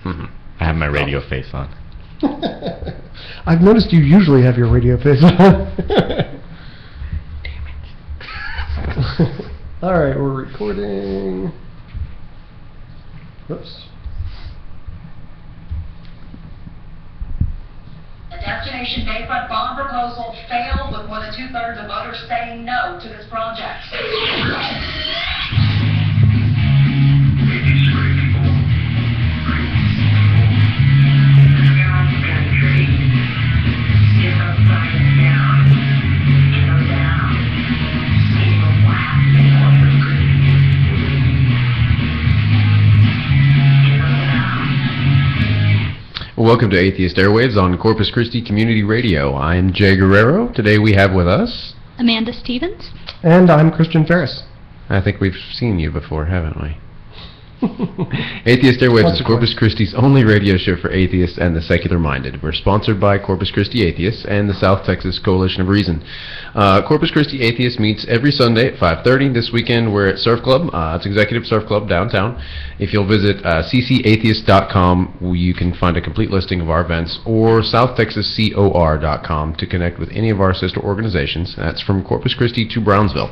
I have my radio face on. I've noticed you usually have your radio face on. Damn it. Alright, we're recording. Oops. The Destination Bayfront bond proposal failed with more than 2/3 of voters saying no to this project. Welcome to Atheist Airwaves on Corpus Christi Community Radio. I'm Jay Guerrero. Today we have with us Amanda Stevens. And I'm Christian Ferris. I think we've seen you before, haven't we? Atheist Airwaves is Corpus Christi's only radio show for atheists and the secular-minded. We're sponsored by Corpus Christi Atheists and the South Texas Coalition of Reason. Corpus Christi Atheists meets every Sunday at 5:30. This weekend we're at Surf Club. It's Executive Surf Club downtown. If you'll visit ccatheist.com, you can find a complete listing of our events, or southtexascor.com to connect with any of our sister organizations. That's from Corpus Christi to Brownsville.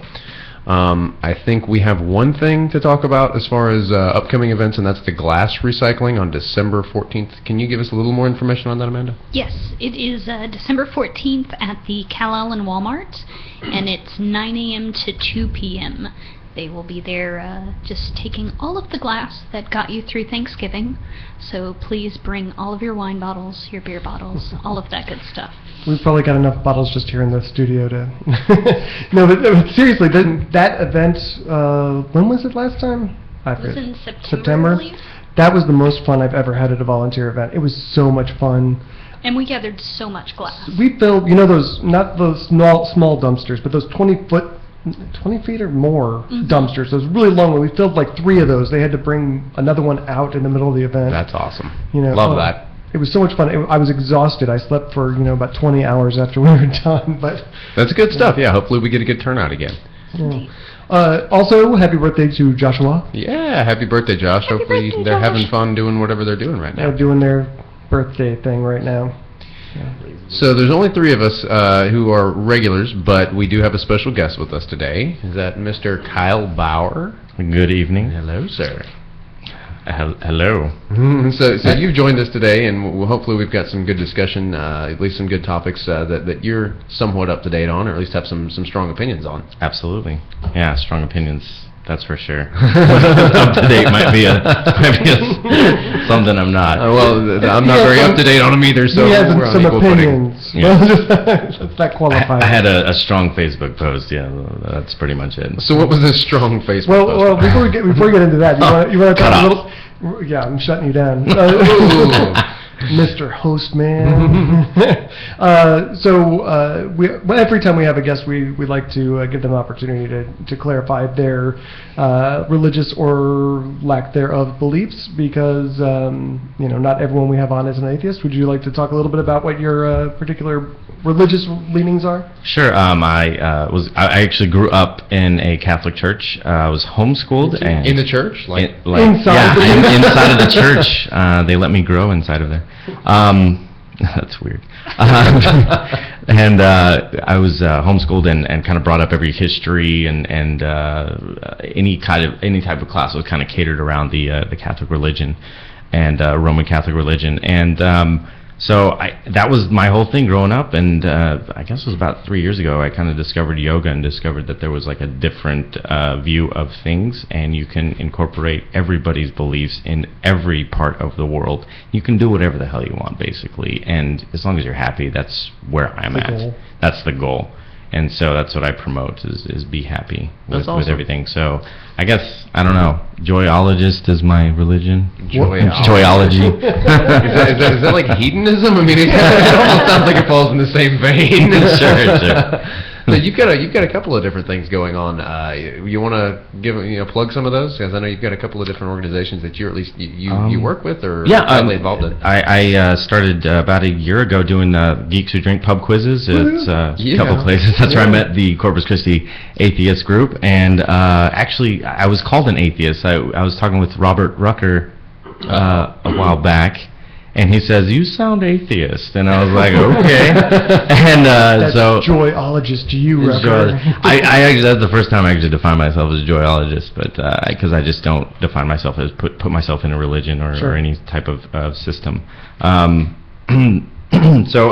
I think we have one thing to talk about as far as upcoming events, and that's the glass recycling on December 14th. Can you give us a little more information on that, Amanda? Yes, it is December 14th at the Cal-Allen Walmart, and it's 9 a.m. to 2 p.m. They will be there just taking all of the glass that got you through Thanksgiving, so please bring all of your wine bottles, your beer bottles, all of that good stuff. We've probably got enough bottles just here in the studio to... No, but seriously, that event, when was it last time? It was in September, I believe. That was the most fun I've ever had at a volunteer event. It was so much fun. And we gathered so much glass. We filled, those, not those small dumpsters, but those 20 feet or more dumpsters, those really long ones. We filled like 3 of those. They had to bring another one out in the middle of the event. That's awesome. Love that. It was so much fun. I was exhausted. I slept for about 20 hours after we were done. But that's good stuff. Yeah, hopefully we get a good turnout again. Yeah. Also, happy birthday to Joshua. Yeah, happy birthday, Josh. Hopefully they're having fun doing whatever they're doing right now. They're doing their birthday thing right now. Yeah. So there's only 3 of us who are regulars, but we do have a special guest with us today. Is that Mr. Kyle Bauer? Good evening. Hello, sir. Hello. So you've joined us today, and hopefully we've got some good discussion, at least some good topics that you're somewhat up to date on, or at least have some strong opinions on. Absolutely. Yeah, strong opinions. That's for sure. Up to date might be something I'm not. Well, I'm not very up to date on them either. So he has some opinions. Yeah. That's not qualified. I had a strong Facebook post. Yeah, that's pretty much it. So what was this strong Facebook post? Well, before we get into that, you want to talk a little? Yeah, I'm shutting you down. Mr. Host Man. Every time we have a guest, we like to give them an opportunity to clarify their religious or lack thereof beliefs, because not everyone we have on is an atheist. Would you like to talk a little bit about what your particular religious leanings are? Sure. I actually grew up in a Catholic church. I was homeschooled in the church, inside of the church. They let me grow inside of there. That's weird. And I was homeschooled and kind of brought up every history and any type of class was kind of catered around the Catholic religion and Roman Catholic religion. And so that was my whole thing growing up, and I guess it was about 3 years ago I kind of discovered yoga and discovered that there was like a different view of things, and you can incorporate everybody's beliefs in every part of the world. You can do whatever the hell you want, basically, and as long as you're happy, that's where I'm at. That's the goal. And so that's what I promote, is be happy with everything. So I guess, I don't know, joyologist is my religion. Joyology. Is that like hedonism? I mean, it almost sounds like it falls in the same vein. Sure. So you've got a couple of different things going on. You want to plug some of those? Because I know you've got a couple of different organizations that you work with or are involved in. I started about a year ago doing Geeks Who Drink pub quizzes. It's a couple places. That's where I met the Corpus Christi Atheist group. And actually, I was called an atheist. I was talking with Robert Rucker a while back, and he says, "You sound atheist," and I was like, "Okay." And That's so joyologist to you, Rucker. I actually, that's the first time I actually defined myself as a joyologist, but because I just don't define myself as put myself in a religion or any type of system. So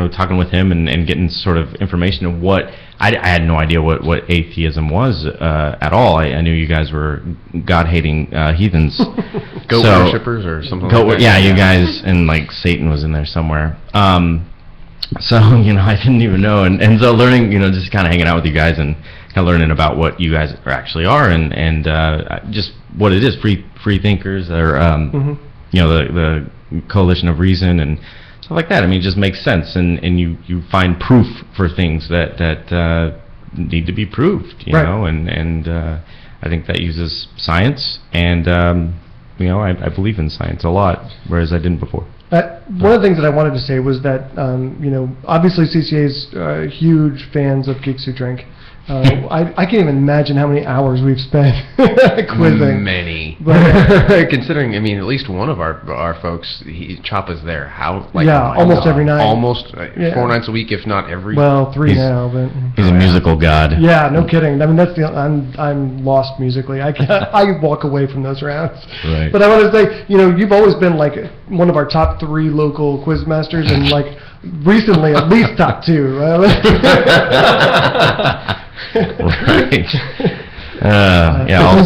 talking with him and getting sort of information of what I had no idea what atheism was at all. I knew you guys were God-hating heathens, Goat worshippers or something like that. Yeah, you guys, and like Satan was in there somewhere. So I didn't even know, and so learning, just kind of hanging out with you guys and kind of learning about what you guys actually are and just what it is, free thinkers, or the coalition of reason and stuff like that. I mean, it just makes sense, and you find proof for things that need to be proved, you know, and I think that uses science, and I believe in science a lot, whereas I didn't before. One of the things that I wanted to say was that, obviously CCA's huge fans of Geeks Who Drink. I can't even imagine how many hours we've spent quizzing. Many. But, considering, at least one of our folks, Chop is there. How? Almost every night. Almost 4 nights a week, if not every. Well, 3 now, but he's a musical god. Yeah, no kidding. I mean, I'm lost musically. I walk away from those rounds. Right. But I want to say, you've always been like one of our top 3 local quiz masters, and like recently at least top 2. Right.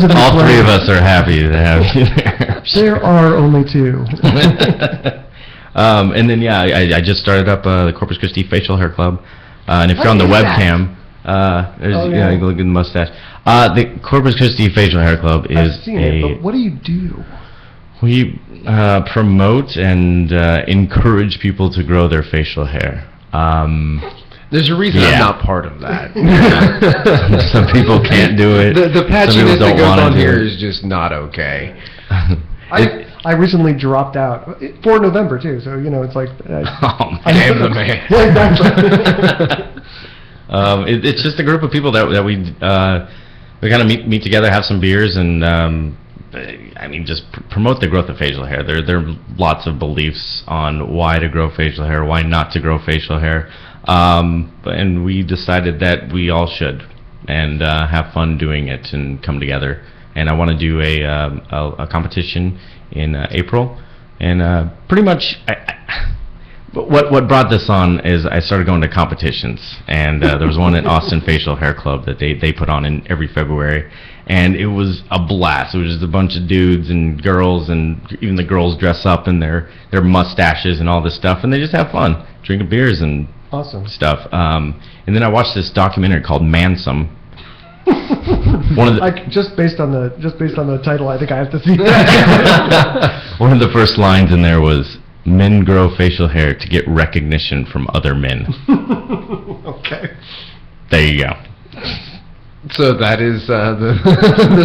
All 3 of us are happy to have you there. There are only 2. And then I just started up the Corpus Christi Facial Hair Club, and if you're on the webcam, you look at the mustache. The Corpus Christi Facial Hair Club is I've seen it, but what do you do? We promote and encourage people to grow their facial hair. There's a reason I'm not part of that. Some people can't do it. The patchiness that goes on here is just not okay. I recently dropped out for November too, so it's like. Damn the man. Yeah, exactly. It's just a group of people that we kind of meet together, have some beers, and just promote the growth of facial hair. There are lots of beliefs on why to grow facial hair, why not to grow facial hair. And we decided that we all should, and have fun doing it and come together. And I want to do a competition in April, and pretty much what brought this on is I started going to competitions, and there was one at Austin Facial Hair Club that they put on in every February, and it was a blast. It was just a bunch of dudes and girls, and even the girls dress up in their mustaches and all this stuff, and they just have fun drinking beers and awesome stuff. And then I watched this documentary called Mansome. Just based on the title, I think I have to see that. One of the first lines in there was, "Men grow facial hair to get recognition from other men." Okay. There you go. So that is the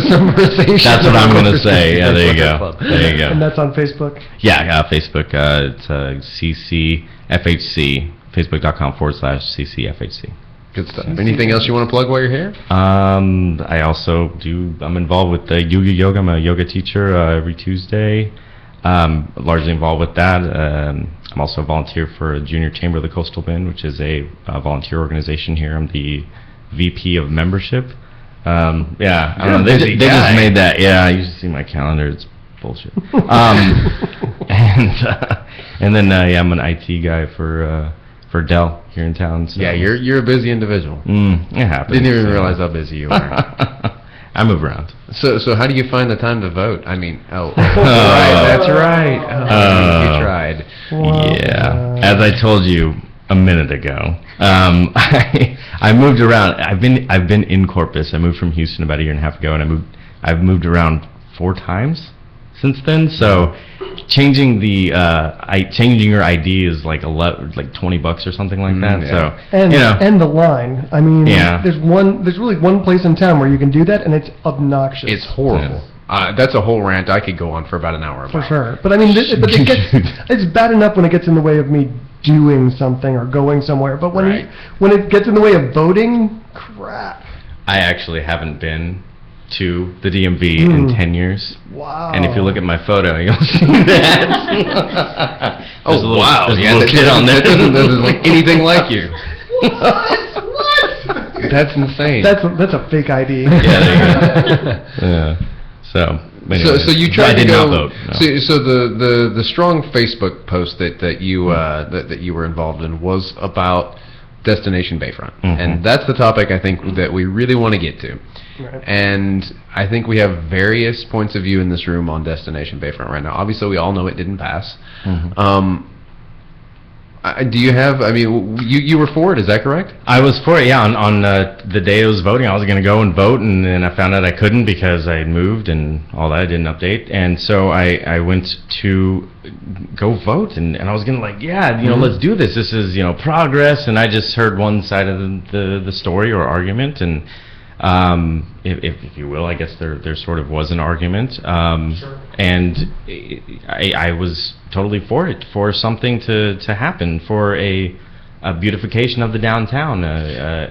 summarization. That's what I'm going to say. Yeah, there you go. There you go. And that's on Facebook? Yeah, Facebook. It's CCFHC. Facebook.com/CCFHC. Good stuff. Anything else you want to plug while you're here? I'm involved with the yoga. I'm a yoga teacher every Tuesday. Largely involved with that. I'm also a volunteer for a Junior Chamber of the Coastal Bend, which is a volunteer organization here. I'm the VP of membership. I don't know. They just made that. Yeah, you should see my calendar. It's bullshit. And then I'm an IT guy for Dell here in town. So. Yeah, you're a busy individual. It happens. Didn't even realize how busy you are. I move around. So how do you find the time to vote? That's right. You tried. Yeah. As I told you a minute ago, I moved around. I've been in Corpus. I moved from Houston about a year and a half ago, and I've moved around 4 times since then. So changing your ID is like $20 or something like that. Yeah. So and the line. I mean, yeah. There's really one place in town where you can do that, and it's obnoxious. It's horrible. Yeah. That's a whole rant I could go on for about an hour about. For sure. But I mean, it's bad enough when it gets in the way of me doing something or going somewhere. But when it gets in the way of voting, crap. I actually haven't been to the DMV in 10 years. Wow. And if you look at my photo, you'll see that. Oh, There's a little- wow. there's a Yeah, little kid on there. That doesn't look anything like you. What? That's insane. That's a fake ID. Yeah, there you go. Yeah. So, anyways, So you I tried to did go. not vote. No. So the strong Facebook post that you that you were involved in was about Destination Bayfront, and that's the topic I think that we really want to get to. Right. And I think we have various points of view in this room on Destination Bayfront right now. Obviously, we all know it didn't pass. Do you have? I mean, you were for it. Is that correct? I was for it, yeah. On the day I was voting, I was going to go and vote, and then I found out I couldn't because I had moved and all that. I didn't update. And so I went to go vote, and I was going to let's do this. This is, progress. And I just heard one side of the story or argument, and if you will, I guess there sort of was an argument. And I was totally for it, for something to happen, for a beautification of the downtown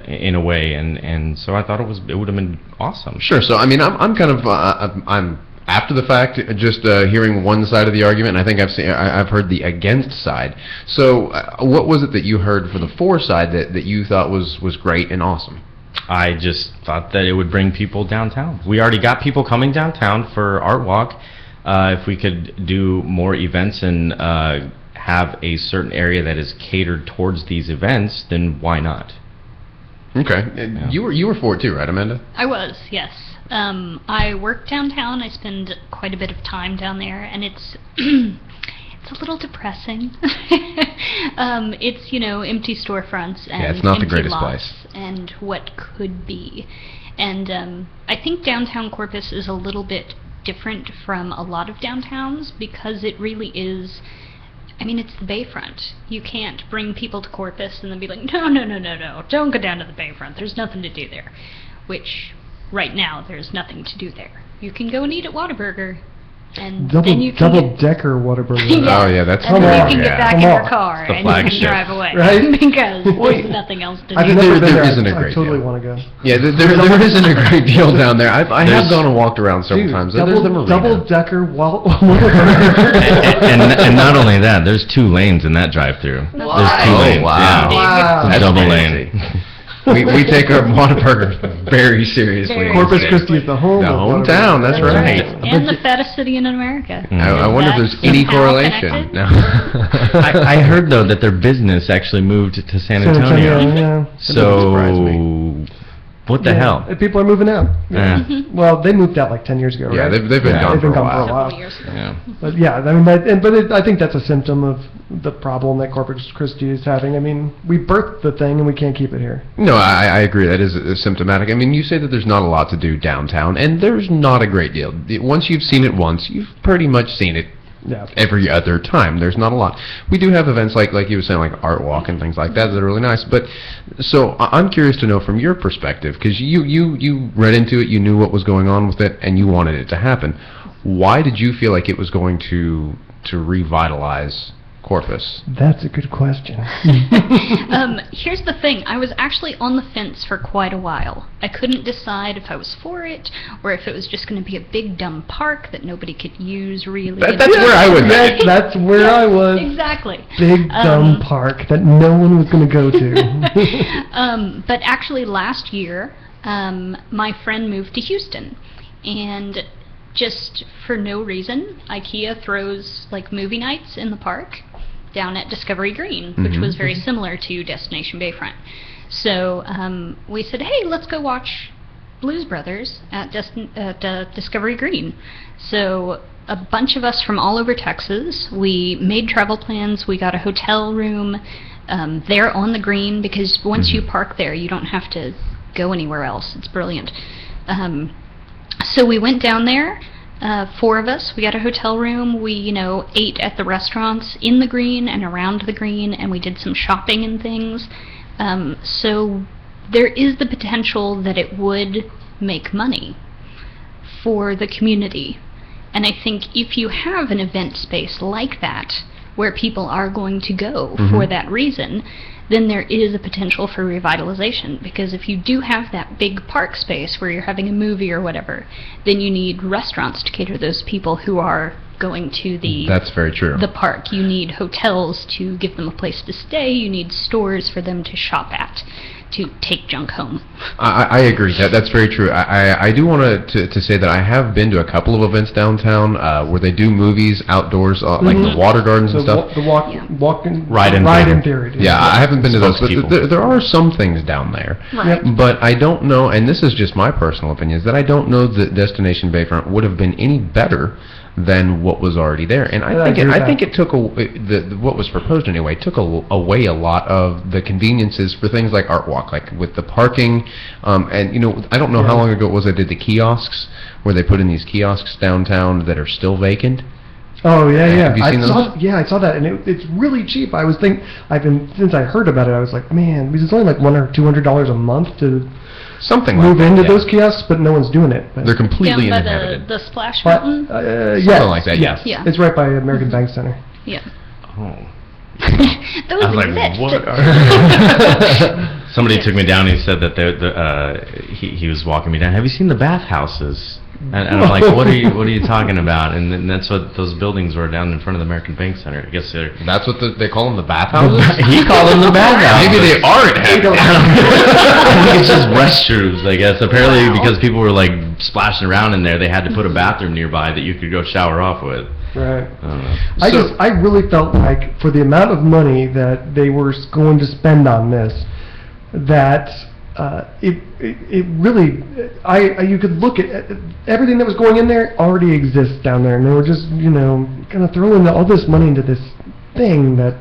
in a way, and so I thought it would have been awesome. Sure. So I mean, I'm kind of I'm after the fact, just hearing one side of the argument. And I think I've heard the against side. So what was it that you heard for the for side that you thought was great and awesome? I just thought that it would bring people downtown. We already got people coming downtown for Art Walk. If we could do more events and have a certain area that is catered towards these events, then why not? Okay. Yeah. You were for it too, right, Amanda? I was, yes. I work downtown. I spend quite a bit of time down there, and it's it's a little depressing. It's empty storefronts and it's not the empty greatest lots place. and what could be. And I think downtown Corpus is a little bit different from a lot of downtowns because it really is. I mean, it's the Bayfront. You can't bring people to Corpus and then be like, no, don't go down to the Bayfront. There's nothing to do there. Which, right now, there's nothing to do there. You can go and eat at Whataburger, and then you can double-decker Whataburger. Oh, yeah, that's and then you can yeah. get back Come in your on. car It's the and you can flagship. drive away Right? because there's nothing else to I've do. never been there there. isn't a I great totally deal. want to go. Yeah, there isn't a great deal down there. I have gone and walked around several Dude, times. There's the marina. double-decker and not only that, there's 2 lanes in that drive-through. There's 2 lanes. wow. Yeah. Wow. It's a That's double fancy. lane. we take our Whataburger very seriously. Very Corpus these days. Christi is the home. The of hometown, Whataburger. that's right. And the fattest city in America. I wonder if there's That's any somehow correlation. connected. No. I heard though that their business actually moved to San Antonio. yeah. surprise So, what the hell? People are moving out. Yeah. Well, they moved out like 10 years ago, Yeah, right? they've been Yeah. gone They've for a been gone for a while. while. Several years ago. Yeah. But yeah, I mean, I think that's a symptom of the problem that Corpus Christi is having. I mean, we birthed the thing and we can't keep it here. No, I agree. That is symptomatic. I mean, you say that there's not a lot to do downtown, and there's not a great deal. Once you've seen it once, you've pretty much seen it Yeah. every other time. There's not a lot. We do have events like you were saying, like Art Walk and things like that that are really nice. But so I'm curious to know from your perspective, because you read into it, you knew what was going on with it, and you wanted it to happen. Why did you feel like it was going to revitalize Corpus? That's a good question. Here's the thing. I was actually on the fence for quite a while. I couldn't decide if I was for it or if it was just going to be a big dumb park that nobody could use really. That's where I would be. That's where I was. Exactly. Big dumb park that no one was going to go to. But actually last year, my friend moved to Houston, and just for no reason, IKEA throws like movie nights in the park down at Discovery Green, which was very similar to Destination Bayfront. So we said, hey, let's go watch Blues Brothers at Discovery Green. So a bunch of us from all over Texas, we made travel plans, we got a hotel room there on the green, because once you park there, you don't have to go anywhere else. It's brilliant. So we went down there, 4 of us. We got a hotel room. We, ate at the restaurants in the green and around the green, and we did some shopping and things. So there is the potential that it would make money for the community. And I think if you have an event space like that, where people are going to go for that reason, then there is a potential for revitalization. Because if you do have that big park space where you're having a movie or whatever, then you need restaurants to cater to those people who are going to That's very true. the park. You need hotels to give them a place to stay. You need stores for them to shop at, to take junk home. I agree. That's very true. I do want to say that I have been to a couple of events downtown where they do movies outdoors, like the water gardens and stuff. The walk-in Ride-in theory. Yeah, I haven't been to those, Spokespeople. but there are some things down there. Right. But I don't know, and this is just my personal opinion, is that I don't know that Destination Bayfront would have been any better than what was already there. And Yeah, I agree with I that. think it took what was proposed anyway took away a lot of the conveniences for things like Art Walk, like with the parking, and I don't know how long ago it was I did the kiosks where they put in these kiosks downtown that are still vacant. Oh yeah. Have you seen those? Yeah, I saw that, and it's really cheap. Since I heard about it, I was like, man, because it's only like $100 or $200 a month to Something move like that, into yeah. those kiosks, but no one's doing it. But, They're completely Down by uninhabited. the Splash but, Mountain. yes, like that, yes. yeah. It's right by American Bank Center. Yeah. Oh. Those I was like, exist. what? Somebody took me down and he said that he was walking me down. Have you seen the bathhouses? And I'm like, what are you talking about? And then that's what those buildings were down in front of the American Bank Center. I guess they're. That's what they call them, the bathhouses? He called them the bathhouses. Maybe they aren't. I think it's just restrooms, I guess. Apparently, because people were like splashing around in there, they had to put a bathroom nearby that you could go shower off with. Right. I don't know. I really felt like for the amount of money that they were going to spend on this, that it really, you could look at everything that was going in there already exists down there, and they were just kind of throwing all this money into this thing that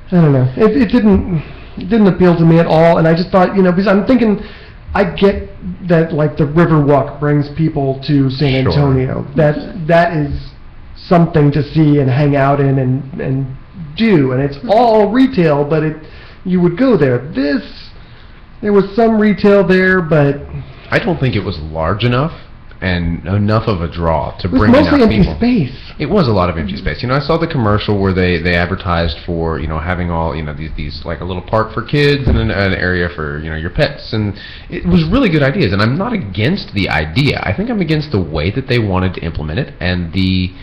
I don't know. It didn't appeal to me at all, and I just thought because I'm thinking. I get that like the Riverwalk brings people to San Sure. Antonio. That is something to see and hang out in and do, and it's all retail, but you would go there. There was some retail there, but I don't think it was large enough and enough of a draw to it was bring enough mostly empty people. space. It was a lot of empty space. I saw the commercial where they advertised for having all these like a little park for kids and an area for your pets, and it was really good ideas. And I'm not against the idea. I think I'm against the way that they wanted to implement it and the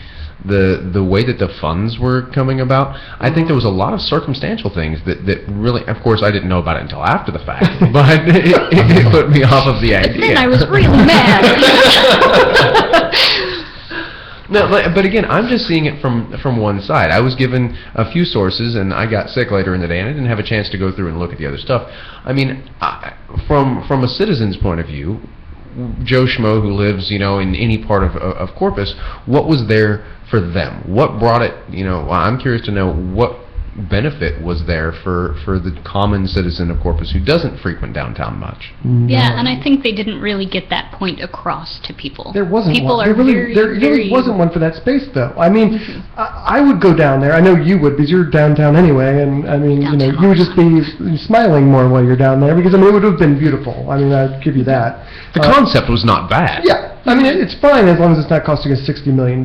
way that the funds were coming about. I think there was a lot of circumstantial things that really, of course, I didn't know about it until after the fact, but it put me off of the idea. Then I was really mad. No, but again, I'm just seeing it from one side. I was given a few sources, and I got sick later in the day, and I didn't have a chance to go through and look at the other stuff. I mean, from a citizen's point of view, Joe Schmo who lives, in any part of Corpus, what was there for them? What brought it? I'm curious to know what benefit was there for the common citizen of Corpus who doesn't frequent downtown much. Yeah, and I think they didn't really get that point across to people. There wasn't people one. Are There very really wasn't one for that space, though. I mean, I would go down there. I know you would because you're downtown anyway, and I mean, Downtown you would just be smiling more while you're down there because it would have been beautiful. I mean, I'd give you that. The concept was not bad. Yeah, I mean, it's fine as long as it's not costing us $60 million.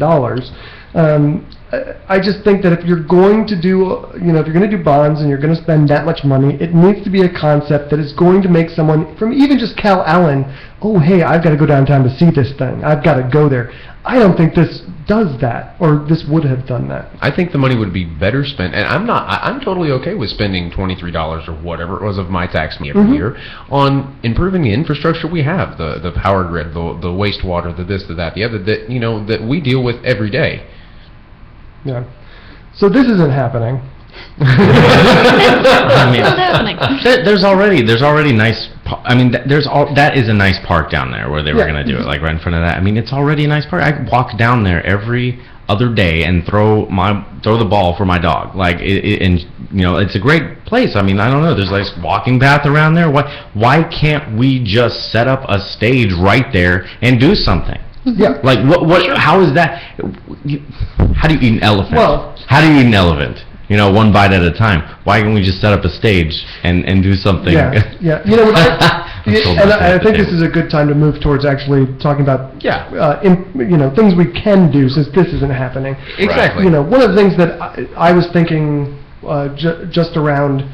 I just think that if you're going to do, if you're going to do bonds and you're going to spend that much money, it needs to be a concept that is going to make someone from even just Cal Allen, oh, hey, I've got to go downtown to see this thing. I've got to go there. I don't think this does that, or this would have done that. I think the money would be better spent, and I'm totally okay with spending $23 or whatever it was of my tax money every year on improving the infrastructure we have, the power grid, the wastewater, the this, the that, the other, that we deal with every day. Yeah. So this isn't happening. I mean, What's happening? there's already nice. That is a nice park down there where they were gonna do it, like right in front of that. I mean, it's already a nice park. I walk down there every other day and throw the ball for my dog. Like, it's a great place. I mean, I don't know. There's like walking path around there. Why can't we just set up a stage right there and do something? Yeah. Like what? How is that? How do you eat an elephant? Well- how do you eat an elephant? One bite at a time. Why can't we just set up a stage and do something? Yeah. What I think this is a good time to move towards actually talking about things we can do since this isn't happening. Exactly. One of the things that I was thinking just around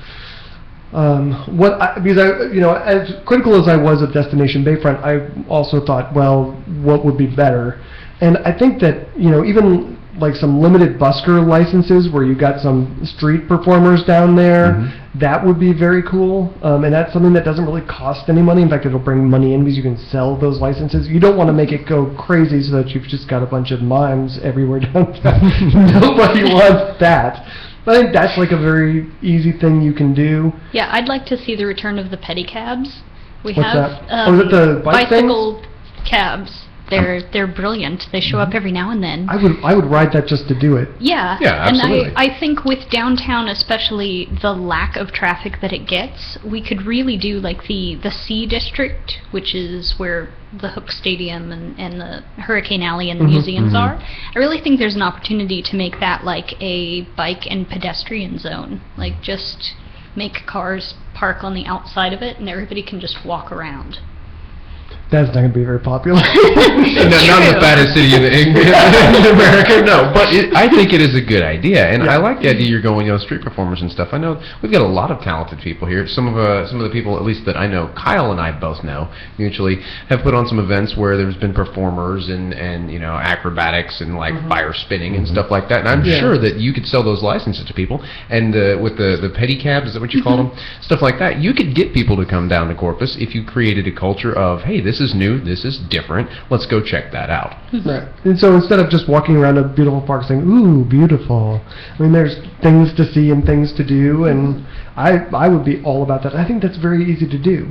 because as critical as I was of Destination Bayfront, I also thought, well, what would be better? And I think that, even like some limited busker licenses where you got some street performers down there, that would be very cool. And that's something that doesn't really cost any money. In fact, it'll bring money in because you can sell those licenses. You don't want to make it go crazy so that you've just got a bunch of mimes everywhere downtown. Nobody wants that. I think that's like a very easy thing you can do. Yeah, I'd like to see the return of the pedicabs. We What's have that? Is it the bike bicycle cabs. They're brilliant. They show up every now and then. I would ride that just to do it. Yeah, Yeah, absolutely. And I think with downtown, especially the lack of traffic that it gets, we could really do like the C district, which is where the Hook Stadium and the Hurricane Alley and the museums are. I really think there's an opportunity to make that like a bike and pedestrian zone. Like just make cars park on the outside of it and everybody can just walk around. That's not going to be very popular. Not in the fattest city in America, no. But I think it is a good idea, and I like the idea you're going, street performers and stuff. I know we've got a lot of talented people here. Some of the people, at least that I know, Kyle and I both know mutually, have put on some events where there's been performers and acrobatics and like fire spinning and stuff like that. And I'm sure that you could sell those licenses to people. And with the pedicabs, is that what you call them? Stuff like that. You could get people to come down to Corpus if you created a culture of, hey, this is new, this is different, let's go check that out. Right. And so instead of just walking around a beautiful park saying, ooh, beautiful, I mean, there's things to see and things to do, and I would be all about that. I think that's very easy to do.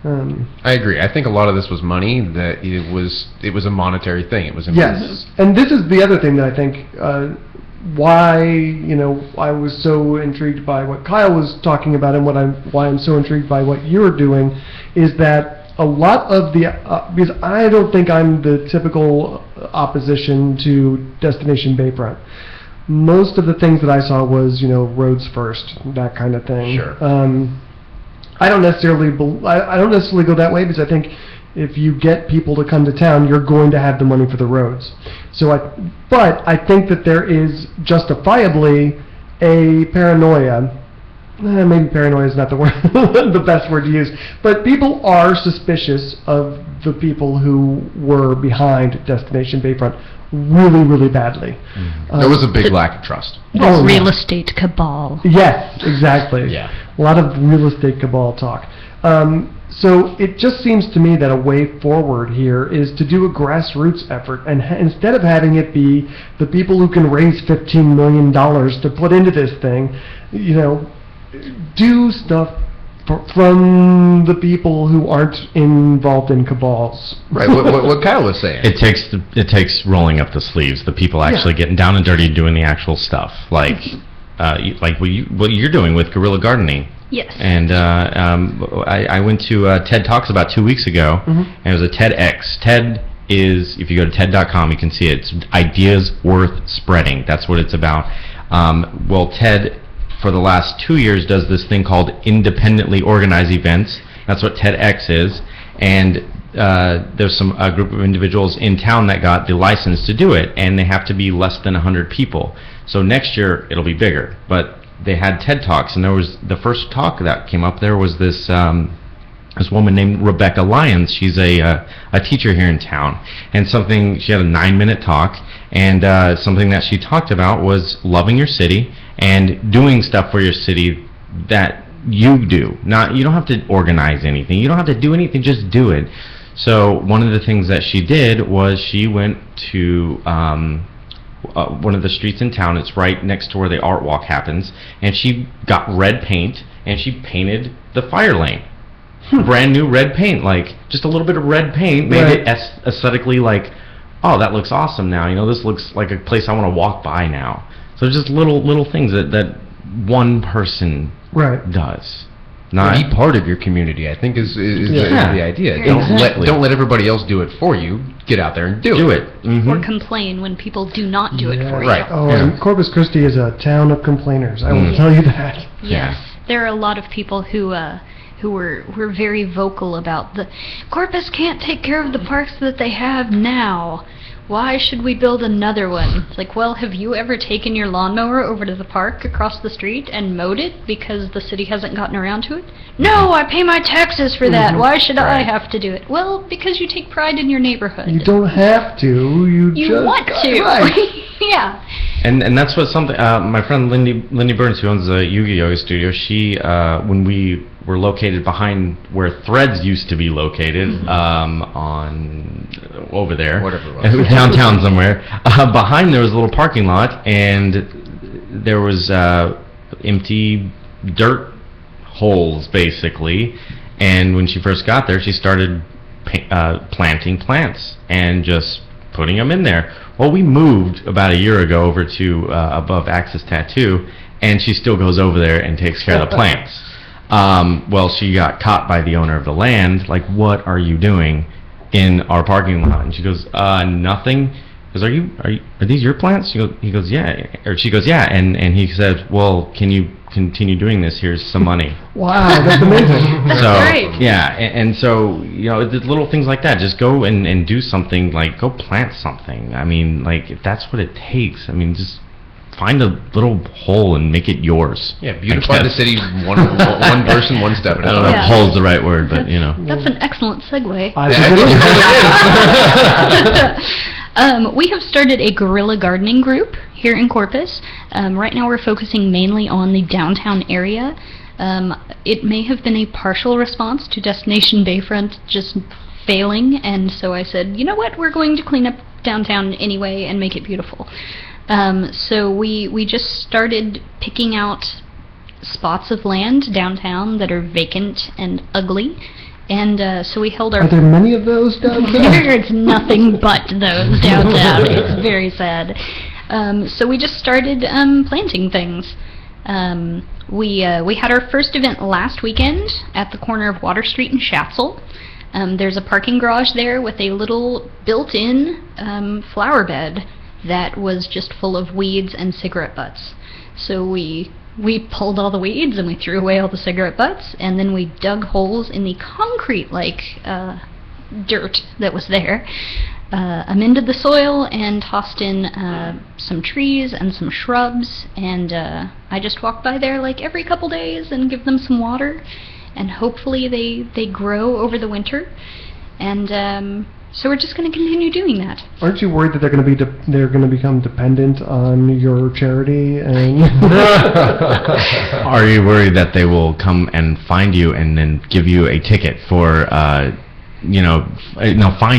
I agree. I think a lot of this was money, that it was a monetary thing. It was yes. And this is the other thing that I think why I was so intrigued by what Kyle was talking about and why I'm so intrigued by what you're doing is that a lot of the because I don't think I'm the typical opposition to Destination Bayfront. Most of the things that I saw was roads first, that kind of thing. Sure. I don't necessarily go that way because I think if you get people to come to town, you're going to have the money for the roads. But I think that there is justifiably a paranoia. Maybe paranoia is not the word, the best word to use. But people are suspicious of the people who were behind Destination Bayfront really, really badly. There was a big lack of trust. The real estate cabal. Yes, exactly. Yeah. A lot of real estate cabal talk. So it just seems to me that a way forward here is to do a grassroots effort, and instead of having it be the people who can raise $15 million to put into this thing, do stuff from the people who aren't involved in cabals. Right. What Kyle was saying. It takes rolling up the sleeves. The people actually getting down and dirty, doing the actual stuff, like what you're doing with guerrilla gardening. Yes. And I went to TED Talks about 2 weeks ago, and it was a TEDx. TED is, if you go to TED.com, you can see it. It's ideas worth spreading. That's what it's about. Well, TED, for the last 2 years, does this thing called independently organized events. That's what TEDx is. And there's a group of individuals in town that got the license to do it, and they have to be less than 100 people. So next year, it'll be bigger. But they had TED Talks, and there was the first talk that came up there was this woman named Rebecca Lyons. She's a teacher here in town, and she had a 9-minute talk, and something that she talked about was loving your city and doing stuff for your city that you do. You don't have to organize anything. You don't have to do anything. Just do it. So one of the things that she did was she went to one of the streets in town. It's right next to where the art walk happens, and she got red paint and she painted the fire lane. Brand new red paint, like just a little bit of red paint made it aesthetically like, oh, that looks awesome now. This looks like a place I want to walk by now. So just little things that one person does. Be part of your community, I think, is the idea. Exactly. Don't let everybody else do it for you. Get out there and do it. Or complain when people do not do it for you. Right. Oh, and Corpus Christi is a town of complainers. I will tell you that. Yes. There are a lot of people who were very vocal about Corpus can't take care of the parks that they have now. why should we build another one? It's like, well, have you ever taken your lawnmower over to the park across the street and mowed it because the city hasn't gotten around to it? No, I pay my taxes for that. Why should I have to do it? Well, because you take pride in your neighborhood. You don't have to. You just want to. Right. Yeah. And that's what something, my friend Lindy Burns, who owns the Yuga Yoga Studio, she, when we were located behind where Threads used to be located, on, over there. Whatever it was. Downtown somewhere. Behind there was a little parking lot, and there was, empty dirt holes, basically. And when she first got there, she started planting plants and just putting them in there. Well, we moved about a year ago over to Above Axis Tattoo, and she still goes over there and takes care of the plants. Well, she got caught by the owner of the land, like, what are you doing in our parking lot? And she goes, nothing. He goes, are these your plants? He goes, yeah. Or she goes, yeah. And he said, well, can you continue doing this? Here's some money. Wow, that's amazing. That's So, great. yeah, and so, you know, the little things like that, just go and do something, like, go plant something. I mean, like, if that's what it takes, I mean, just find a little hole and make it yours. Yeah, beautify the city one person, one step at a I don't know time. if hole's the right word, but, you know. That's an excellent segue. I We have started a guerrilla gardening group here in Corpus. Right now we're focusing mainly on the downtown area. It may have been a partial response to Destination Bayfront just failing, and so I said, you know what, we're going to clean up downtown anyway and make it beautiful. So we just started picking out spots of land downtown that are vacant and ugly. And so we held our... Are there many of those downtown? There's nothing but those downtown. It's very sad. So we just started planting things. We had our first event last weekend at the corner of Water Street and Schatzl. There's a parking garage there with a little built-in flower bed that was just full of weeds and cigarette butts. So we pulled all the weeds and we threw away all the cigarette butts, and then we dug holes in the concrete like dirt that was there, amended the soil and tossed in some trees and some shrubs, and I just walk by there like every couple days and give them some water, and hopefully they grow over the winter. And so we're just going to continue doing that. Aren't you worried that they're going to become dependent on your charity? And Are you worried that they will come and find you and then give you a ticket for, fine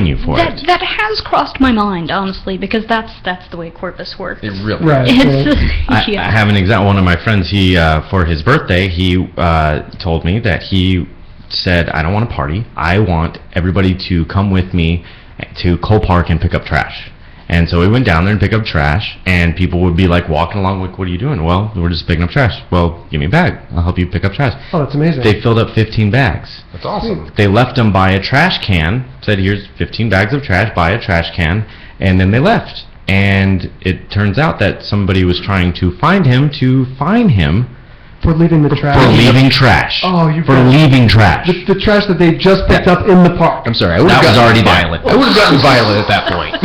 you for it? That has crossed my mind, honestly, because that's the way Corpus works. It really Right. It's, I have an example. One of my friends, he for his birthday, he told me that he said, I don't want a party. I want everybody to come with me to Cole Park and pick up trash. And so we went down there and picked up trash, and people would be like walking along, like, what are you doing? Well, we're just picking up trash. Well, give me a bag. I'll help you pick up trash. Oh, that's amazing. They filled up 15 bags. That's awesome. They left them by a trash can, said, here's 15 bags of trash, buy a trash can, and then they left. And it turns out that somebody was trying to find him to fine him For leaving the trash. for leaving trash. Oh, you for got- leaving trash. The trash that they just picked up in the park. I'm sorry, I would That have was gotten already there. violent. I would have gotten violent at that point.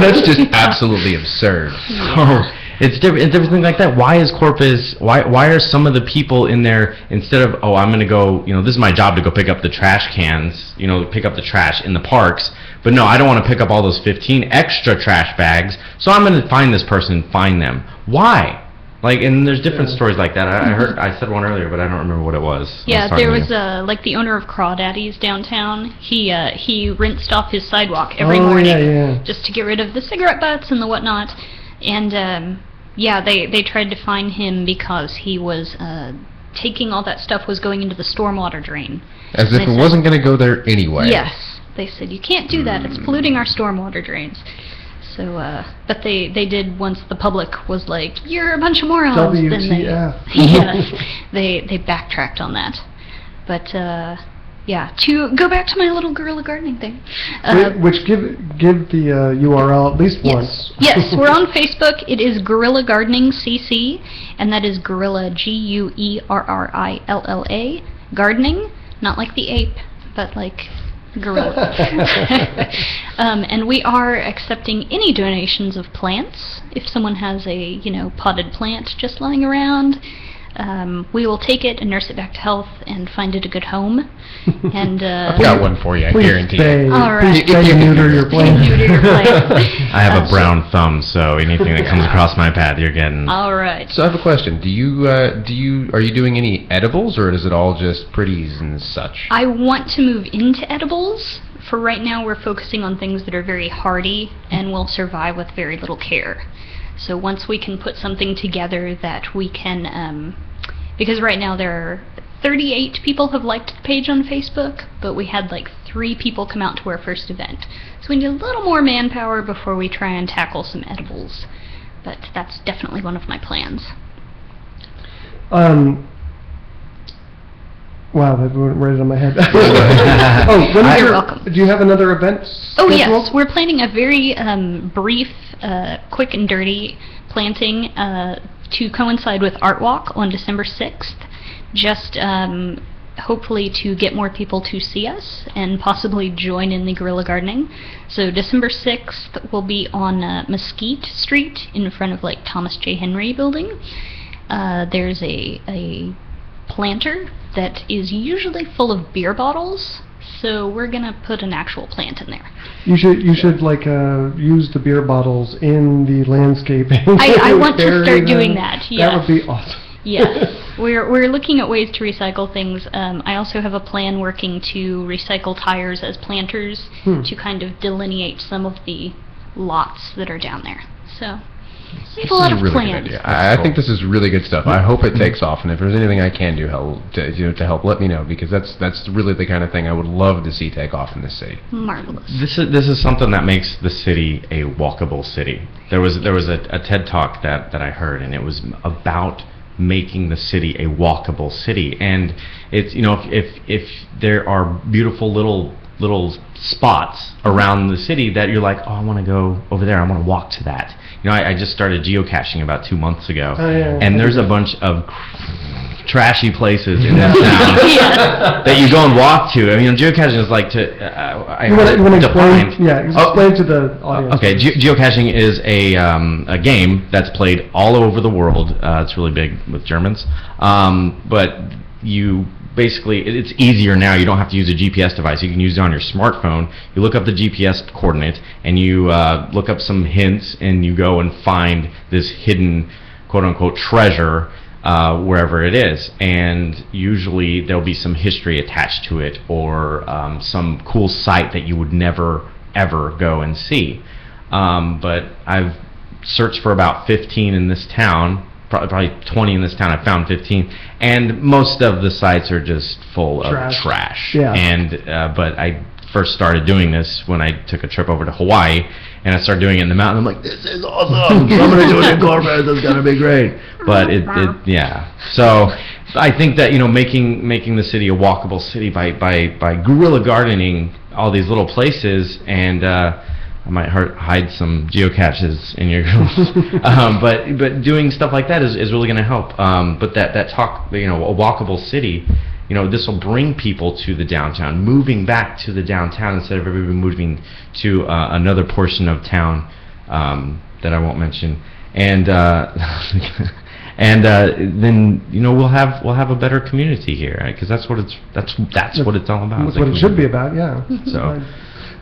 That's just absolutely absurd. So it's everything like that. Why is Corpus? Why are some of the people in there, instead of, oh, I'm going to go, this is my job to go pick up the trash cans, pick up the trash in the parks, but no, I don't want to pick up all those 15 extra trash bags, so I'm going to find this person, find them. Why? Like, and there's different stories like that. I said one earlier, but I don't remember what it was. Yeah, there was like the owner of Crawdaddy's downtown. He rinsed off his sidewalk every morning just to get rid of the cigarette butts and the whatnot. And they tried to fine him because he was taking all that stuff was going into the stormwater drain. As if it wasn't going to go there anyway. Yes, they said you can't do that. It's polluting our stormwater drains. So, but they did once the public was like, you're a bunch of morons. WTF. Yes, they backtracked on that. But, to go back to my little guerrilla gardening thing. Which give the URL at least once. Yes, we're on Facebook. It is Guerrilla Gardening CC, and that is Guerrilla, Guerrilla, gardening, not like the ape, but like gorilla. And we are accepting any donations of plants. If someone has a, potted plant just lying around, we will take it and nurse it back to health and find it a good home. And I've got one for you, I Please guarantee stay, you. All right. please stay and neuter your plants. Neuter your plants. I have a brown thumb, so anything that comes across my path, you're getting. All right. So I have a question. Are you doing any edibles, or is it all just pretties and such? I want to move into edibles. For right now, we're focusing on things that are very hardy and will survive with very little care. So once we can put something together that we can, because right now there are 38 people have liked the page on Facebook, but we had like 3 people come out to our first event. So we need a little more manpower before we try and tackle some edibles. But that's definitely one of my plans. Wow, that went right on my head. When is You're welcome. Do you have another event Oh yes, scheduled? we're planning a very brief, quick and dirty planting to coincide with Art Walk on December 6th. Just hopefully to get more people to see us and possibly join in the guerrilla gardening. So December 6th will be on Mesquite Street in front of like Thomas J. Henry building. There's a planter that is usually full of beer bottles, so we're gonna put an actual plant in there. You should like use the beer bottles in the landscaping. I want to Bury start them. doing that. Yeah. That would be awesome. Yes, we're looking at ways to recycle things. I also have a plan working to recycle tires as planters to kind of delineate some of the lots that are down there. So we have a lot of really plans. good idea. I think this is really good stuff. I hope it takes off, and if there's anything I can do to help, let me know, because that's really the kind of thing I would love to see take off in this city. Marvelous. This is something that makes the city a walkable city. There was a TED talk that I heard, and it was about making the city a walkable city. And it's, if there are beautiful little spots around the city that you're like, oh, I want to go over there, I want to walk to that. I just started geocaching about 2 months ago, and there's a bunch of trashy places in this town that you go and walk to. I mean, geocaching is like to You want to explain? Yeah, explain to the audience. Okay, geocaching is a game that's played all over the world. It's really big with Germans, but you basically, it's easier now. You don't have to use a GPS device. You can use it on your smartphone. You look up the GPS coordinate, and you look up some hints, and you go and find this hidden, quote-unquote, treasure wherever it is. And usually there'll be some history attached to it, or some cool site that you would never, ever go and see. But I've searched for about 15 in this town, probably 20 in this town. I found 15, and most of the sites are just full of trash. Yeah. And but I first started doing this when I took a trip over to Hawaii, and I started doing it in the mountain. I'm like, this is awesome. So I'm gonna do it in Corpus. It's gonna be great. But yeah. So I think that making the city a walkable city by guerrilla gardening all these little places, and I might hide some geocaches in your but doing stuff like that is really going to help. But that talk, a walkable city, this will bring people to the downtown, moving back to the downtown instead of everybody moving to another portion of town that I won't mention. And then we'll have a better community here, right? Because that's what it's all about. That's what it should be about, yeah. So.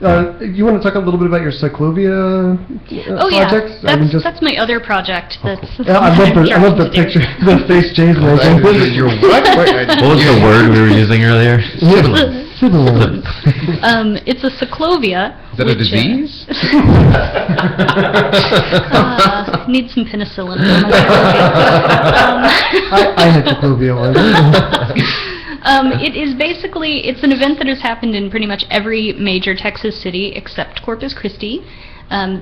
You want to talk a little bit about your Cyclovia project? That's my other project. That's I love the picture, the face Jay's making. Your what? What was the word we were using earlier? Sibilance. It's a cyclovia. Is that a disease? Need some penicillin. I had Cyclovia once. It is basically, it's an event that has happened in pretty much every major Texas city except Corpus Christi.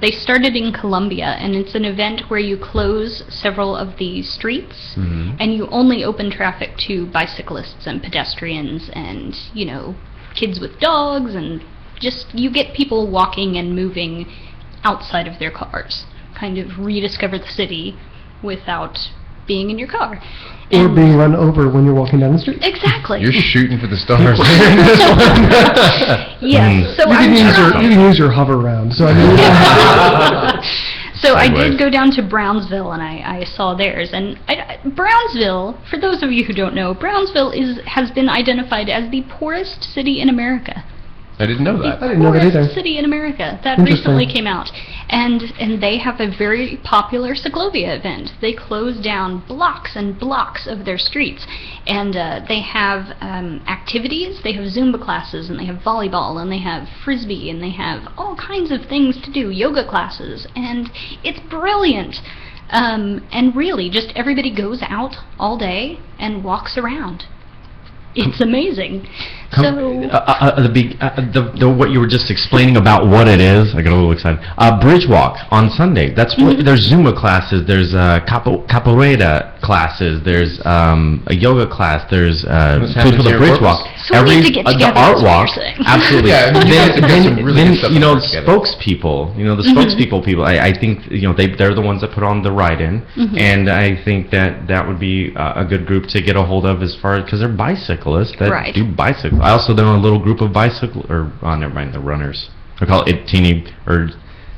They started in Columbia, and it's an event where you close several of the streets, and you only open traffic to bicyclists and pedestrians and, kids with dogs, and just, you get people walking and moving outside of their cars, kind of rediscover the city without being in your car. Or And- being run over when you're walking down the street. Exactly. You're shooting for the stars. Yes. So You I'm can use your hover round. So I mean, So I Sideways. did go down to Brownsville and I saw theirs. And Brownsville, for those of you who don't know, Brownsville has been identified as the poorest city in America. I didn't know that. I didn't know that Poorest either. city in America. That Interesting. recently came out. And they have a very popular Cyclovia event. They close down blocks and blocks of their streets. And they have activities. They have Zumba classes, and they have volleyball, and they have Frisbee, and they have all kinds of things to do, yoga classes. And it's brilliant. And really, just everybody goes out all day and walks around. It's amazing. So what you were just explaining about what it is, I got a little excited. Bridge walk on Sunday. That's what there's Zumba classes. There's capoeira classes. There's a yoga class. There's happens for the here in bridge Corpus? walk. So we need to get the together, art is what walk. you're saying. Absolutely. Yeah, I mean, you guys have got some really good stuff you to know, put together. spokespeople. You know, the spokespeople. I think they're the ones that put on the ride-in, and I think that would be a good group to get a hold of as far as because they're bicyclists that Right. do bicycle. I also know a little group of never mind, the runners. They call it teeny or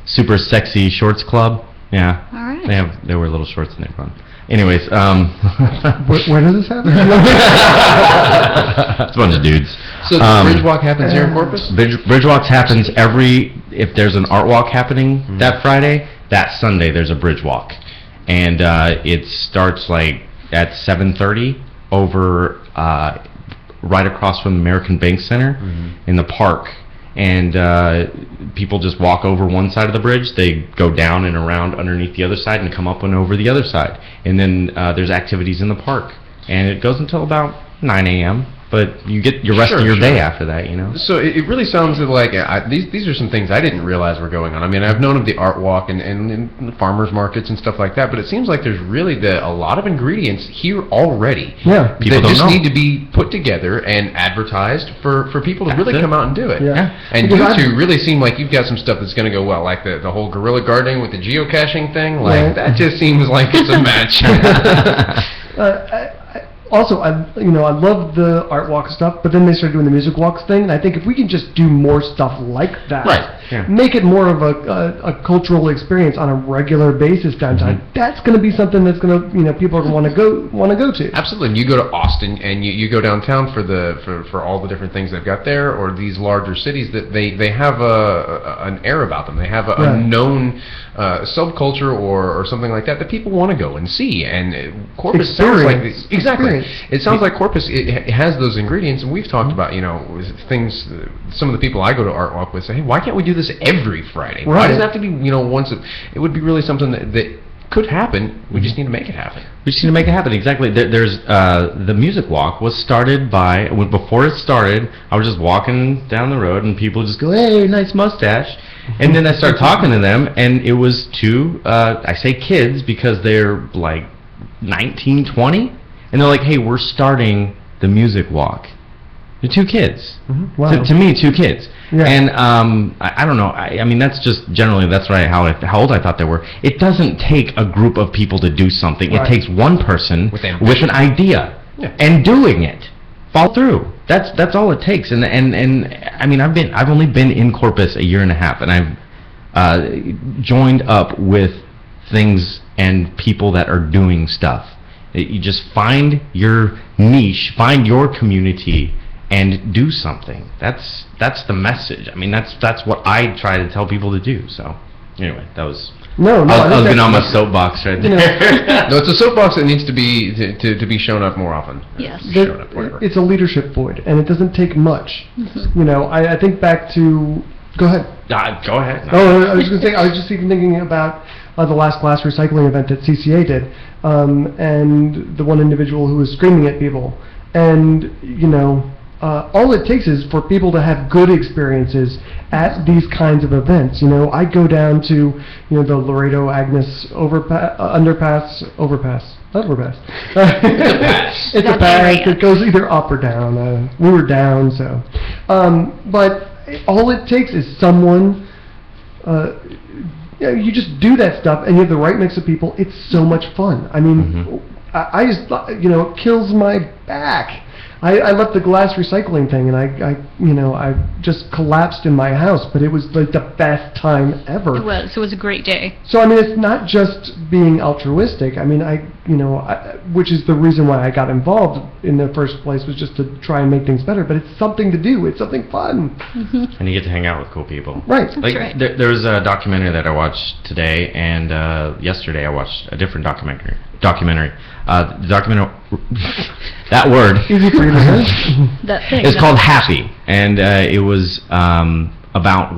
super sexy shorts club. Yeah. All right. They wear little shorts and they run. Anyways, Where does this happen? it's a bunch of dudes. So the bridge walk happens here in Corpus? Bridge walks happens if there's an art walk happening that Friday, that Sunday there's a bridge walk. And it starts like at 7:30 over right across from the American Bank Center in the park. And people just walk over one side of the bridge, they go down and around underneath the other side and come up and over the other side. And then there's activities in the park. And it goes until about 9 a.m., but you get your rest of your day after that, you know? So it really sounds like these are some things I didn't realize were going on. I mean, I've known of the art walk and farmers markets and stuff like that, but it seems like there's really a lot of ingredients here already. Yeah. People that don't just know. need to be put together and advertised for people to That's really it. come out and do it. Yeah. And Because you two really seem like you've got some stuff that's going to go well, like the whole guerrilla gardening with the geocaching thing. Like Right. that just seems like it's a match. Also, I love the art walk stuff, but then they started doing the music walks thing, and I think if we can just do more stuff like that, Right, yeah. make it more of a cultural experience on a regular basis downtown, that's going to be something that's going to, people are going to want to go to. Absolutely. And you go to Austin and you go downtown for all the different things they've got there, or these larger cities that they have an air about them. They have a Right. known subculture or something like that people want to go and see. And Corpus sounds like Experience. exactly. Experience. It sounds like Corpus it has those ingredients, and we've talked about things. Some of the people I go to art walk with say, hey, why can't we do this every Friday? Why Right. does it have to be once? It would be really something that could happen. We just need to make it happen. We just need to make it happen. Exactly. There's the music walk was started before it started. I was just walking down the road and people just go, "Hey, nice mustache," and then I start talking to them, and it was two. I say kids because they're like 19, 20, and they're like, "Hey, we're starting the music walk." They're two kids. Wow. To me, two kids. Yeah. And I don't know. I mean, that's just generally how old I thought they were. It doesn't take a group of people to do something. Right. It takes one person With with ambition. an idea Yeah. and doing it. Follow through. That's all it takes. And I mean, I've only been in Corpus a year and a half, and I've joined up with things and people that are doing stuff. You just find your niche, find your community, and do something. That's the message. I mean, that's what I try to tell people to do. So, anyway, that was. No, I was think getting on my that's- soapbox right You know, there. No, it's a soapbox that needs to be shown up more often. Yes. Shown up, whatever. It's a leadership void, and it doesn't take much. I think back to. Go ahead. Go ahead. Oh, I was going to say, I was just even thinking about the last glass recycling event that CCA did, and the one individual who was screaming at people. And, all it takes is for people to have good experiences at these kinds of events. I go down to, the Laredo Agnes underpass. It's a That's pass. right. It goes either up or down. We were down, so. But all it takes is someone. You just do that stuff, and you have the right mix of people. It's so much fun. I mean, I just, it kills my back. I left the glass recycling thing, and I just collapsed in my house, but it was like the best time ever. It was a great day. So, I mean, it's not just being altruistic. I mean, which is the reason why I got involved in the first place, was just to try and make things better, but it's something to do. It's something fun. And you get to hang out with cool people. Right. Like, right. there was a documentary that I watched today, and yesterday I watched a different documentary. The documentary, that word, Easy for you to say. That thing. it's called Happy, and it was about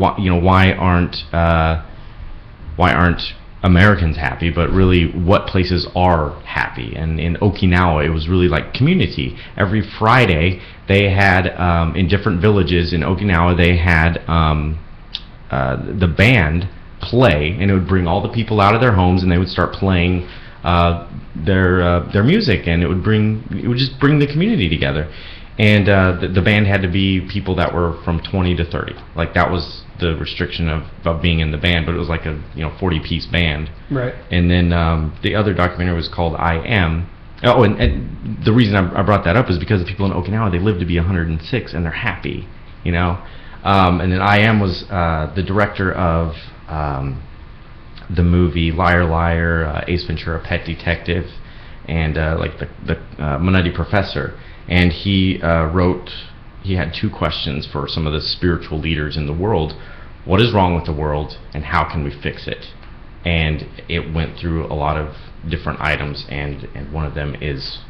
why aren't Americans happy, but really what places are happy. And in Okinawa, it was really like community. Every Friday, they had in different villages in Okinawa, they had the band play, and it would bring all the people out of their homes, and they would start playing their music, and it would just bring the community together. And the band had to be people that were from 20 to 30. Like, that was the restriction of being in the band, but it was like a 40-piece band. Right. And then the other documentary was called I Am. Oh, and the reason I brought that up is because the people in Okinawa, they live to be 106, and they're happy, And then I Am was the director of the movie Liar Liar, Ace Ventura: Pet Detective, and like the Nutty Professor. And he had 2 questions for some of the spiritual leaders in the world. What is wrong with the world, and how can we fix it? And it went through a lot of different items, and one of them is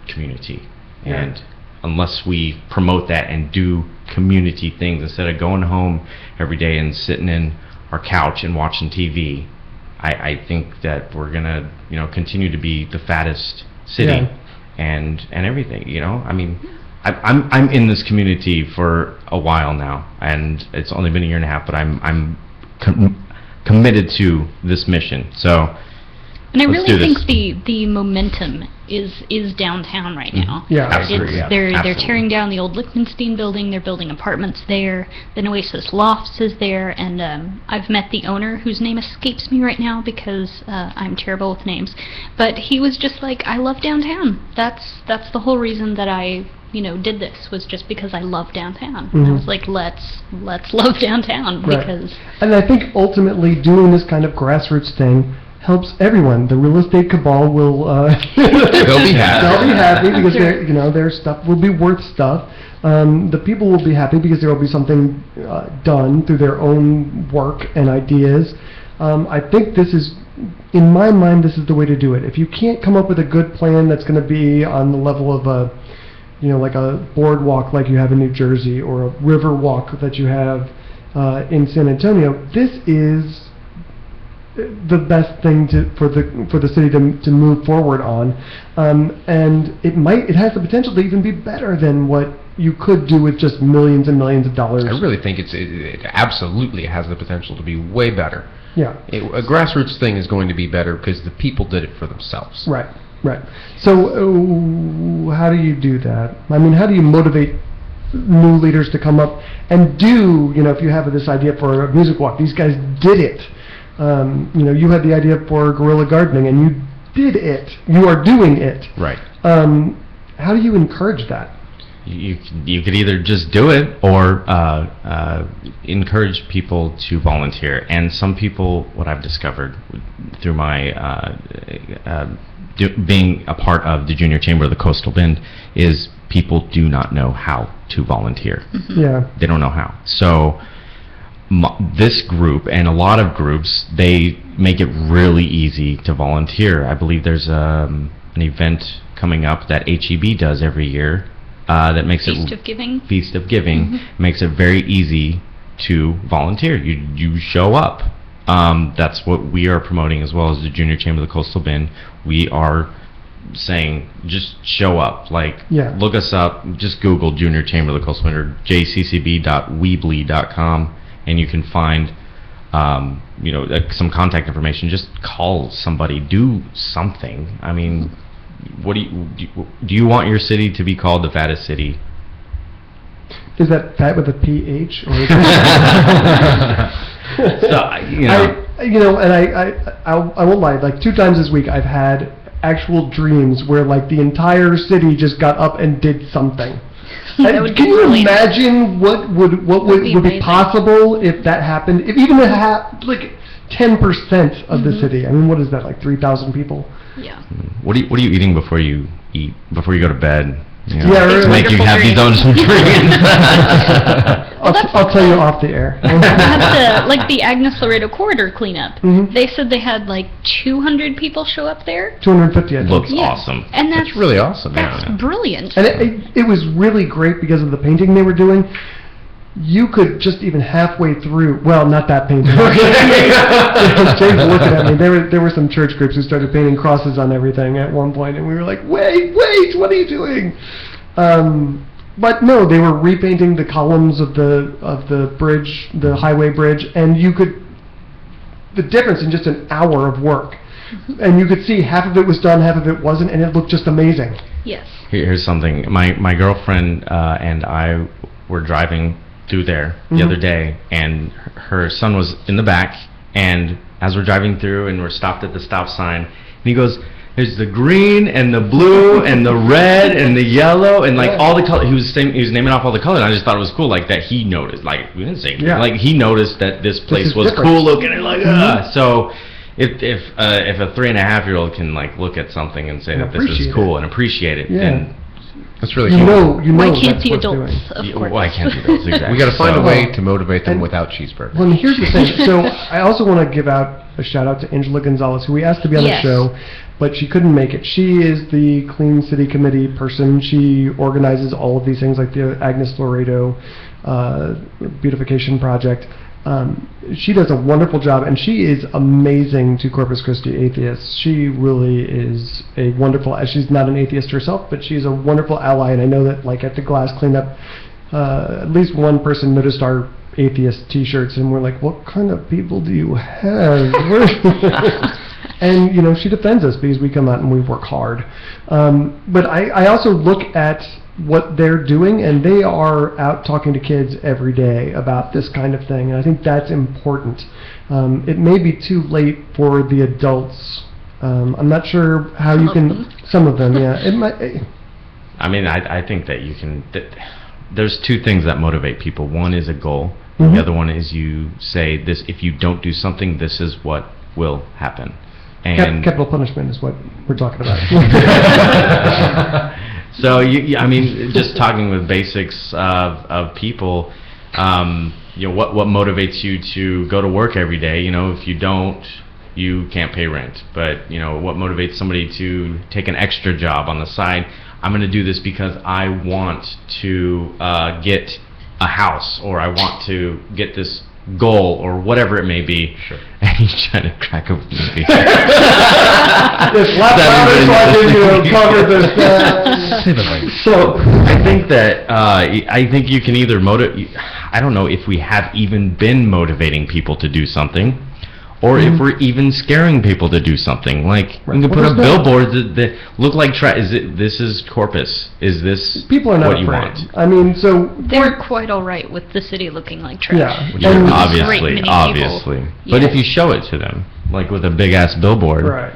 community. Yeah. And unless we promote that and do community things instead of going home every day and sitting in our couch and watching TV, I think that we're gonna continue to be the fattest city. Yeah. and everything. I mean, I'm in this community for a while now, and it's only been a year and a half, but I'm committed to this mission. So And I let's really do think this. the momentum is downtown right now. Yeah. Absolutely, yeah. They're Absolutely. tearing down the old Liechtenstein building. They're building apartments there. The Oasis Lofts is there, and I've met the owner, whose name escapes me right now because I'm terrible with names. But he was just like, I love downtown. That's the whole reason that I did this, was just because I love downtown. I was like, let's love downtown, Right. because And I think ultimately doing this kind of grassroots thing helps everyone. The real estate cabal will They'll be happy. They'll be happy because their stuff will be worth stuff. The people will be happy because there will be something done through their own work and ideas. I think this is, in my mind, this is the way to do it. If you can't come up with a good plan that's going to be on the level of a like a boardwalk like you have in New Jersey, or a river walk that you have in San Antonio, this is the best thing for the city to move forward on, and it has the potential to even be better than what you could do with just millions and millions of dollars. I really think it absolutely has the potential to be way better. Yeah. A grassroots thing is going to be better because the people did it for themselves. Right. So how do you do that? I mean, how do you motivate new leaders to come up and do, if you have this idea for a music walk, these guys did it. You had the idea for guerrilla gardening, and you did it. You are doing it. Right. How do you encourage that? You could either just do it or encourage people to volunteer. And some people, what I've discovered through my being a part of the Junior Chamber of the Coastal Bend, is people do not know how to volunteer. Yeah. They don't know how. So this group and a lot of groups, they make it really easy to volunteer. I believe there's an event coming up that HEB does every year that makes Feast of Giving. Feast of Giving makes it very easy to volunteer. You show up. That's what we are promoting as well as the Junior Chamber of the Coastal Bend. We are saying just show up. Look us up. Just Google Junior Chamber of the Coastal Bend or jccb.weebly.com, and you can find some contact information. Just call somebody. Do something. I mean, what do you want your city to be called the fattest city? Is that fat with a PH? Or So, I won't lie. Like 2 times this week, I've had actual dreams where like the entire city just got up and did something. That would be Can you brilliant. imagine what would Would be be amazing. possible if that happened? If even like 10% of the city. I mean, what is that, like 3,000 people? Yeah. What are you eating before you go to bed? You know, Yeah, to really. make you have these own dreams. I'll tell you off the air. At the, like the Agnes Laredo corridor cleanup, Mhm. they said they had like 200 people show up there. 250, I think. Looks Yeah. awesome. And that's really awesome, yeah. That's brilliant. And it was really great because of the painting they were doing. You could just even halfway through, well, not that painting. James looking at me. There were some church groups who started painting crosses on everything at one point, and we were like, wait, what are you doing? But no, they were repainting the columns of the bridge, the highway bridge, and the difference in just an hour of work. And you could see half of it was done, half of it wasn't, and it looked just amazing. Yes. Here's something. My girlfriend and I were driving through there the other day, and her son was in the back, and as we're driving through and we're stopped at the stop sign, and he goes, there's the green and the blue and the red and the yellow and like all the color. He was naming off all the colors, and I just thought it was cool, like that he noticed. Like we didn't say anything. Yeah. Like he noticed that this place is was different. cool looking, and like so. If a 3.5-year-old can like look at something and say And that this is appreciate cool it. and appreciate it, Yeah. then That's really You cool. know Why can't that's the what's adults, doing. of course? why can't the adults? Exactly. We got to find a So- way to motivate them And- without cheeseburgers. Well, and here's the thing. So I also want to give out a shout out to Angela Gonzalez, who we asked to be on Yes. the show, but she couldn't make it. She is the Clean City Committee person. She organizes all of these things like the Agnes Laredo beautification project. She does a wonderful job, and she is amazing to Corpus Christi atheists. She really is a wonderful. She's not an atheist herself, but she's a wonderful ally. And I know that, like at the glass cleanup, at least one person noticed our atheist T-shirts, and we're like, "What kind of people do you have?" And you know, she defends us because we come out and we work hard. But I also look at what they're doing, and they are out talking to kids every day about this kind of thing, and I think that's important. It may be too late for the adults. I'm not sure how you can. Some of them, yeah. It might. I mean, I think that you can. There's two things that motivate people. One is a goal. Mhm. The other one is you say this: if you don't do something, this is what will happen. And Capital punishment is what we're talking about. so I mean, just talking with basics of people, you know, what motivates you to go to work every day? You know, if you don't, you can't pay rent. But you know, what motivates somebody to take an extra job on the side? I'm going to do this because I want to get a house, or I want to get this goal, or whatever it may be. Sure. And he's trying to crack up with me. Just laugh louder so I can, you know, cover this. So I think that I think you can either I don't know if we have even been motivating people to do something, or if we're even scaring people to do something. Like Right. you can Well, put up there's no- billboards that look like This is Corpus. Is this People are not what you afraid. want? I mean, so They're quite all right with the city looking like trash. Yeah. Yeah, And- obviously, Great many obviously. people. But Yeah. if you show it to them, like with a big ass billboard, right.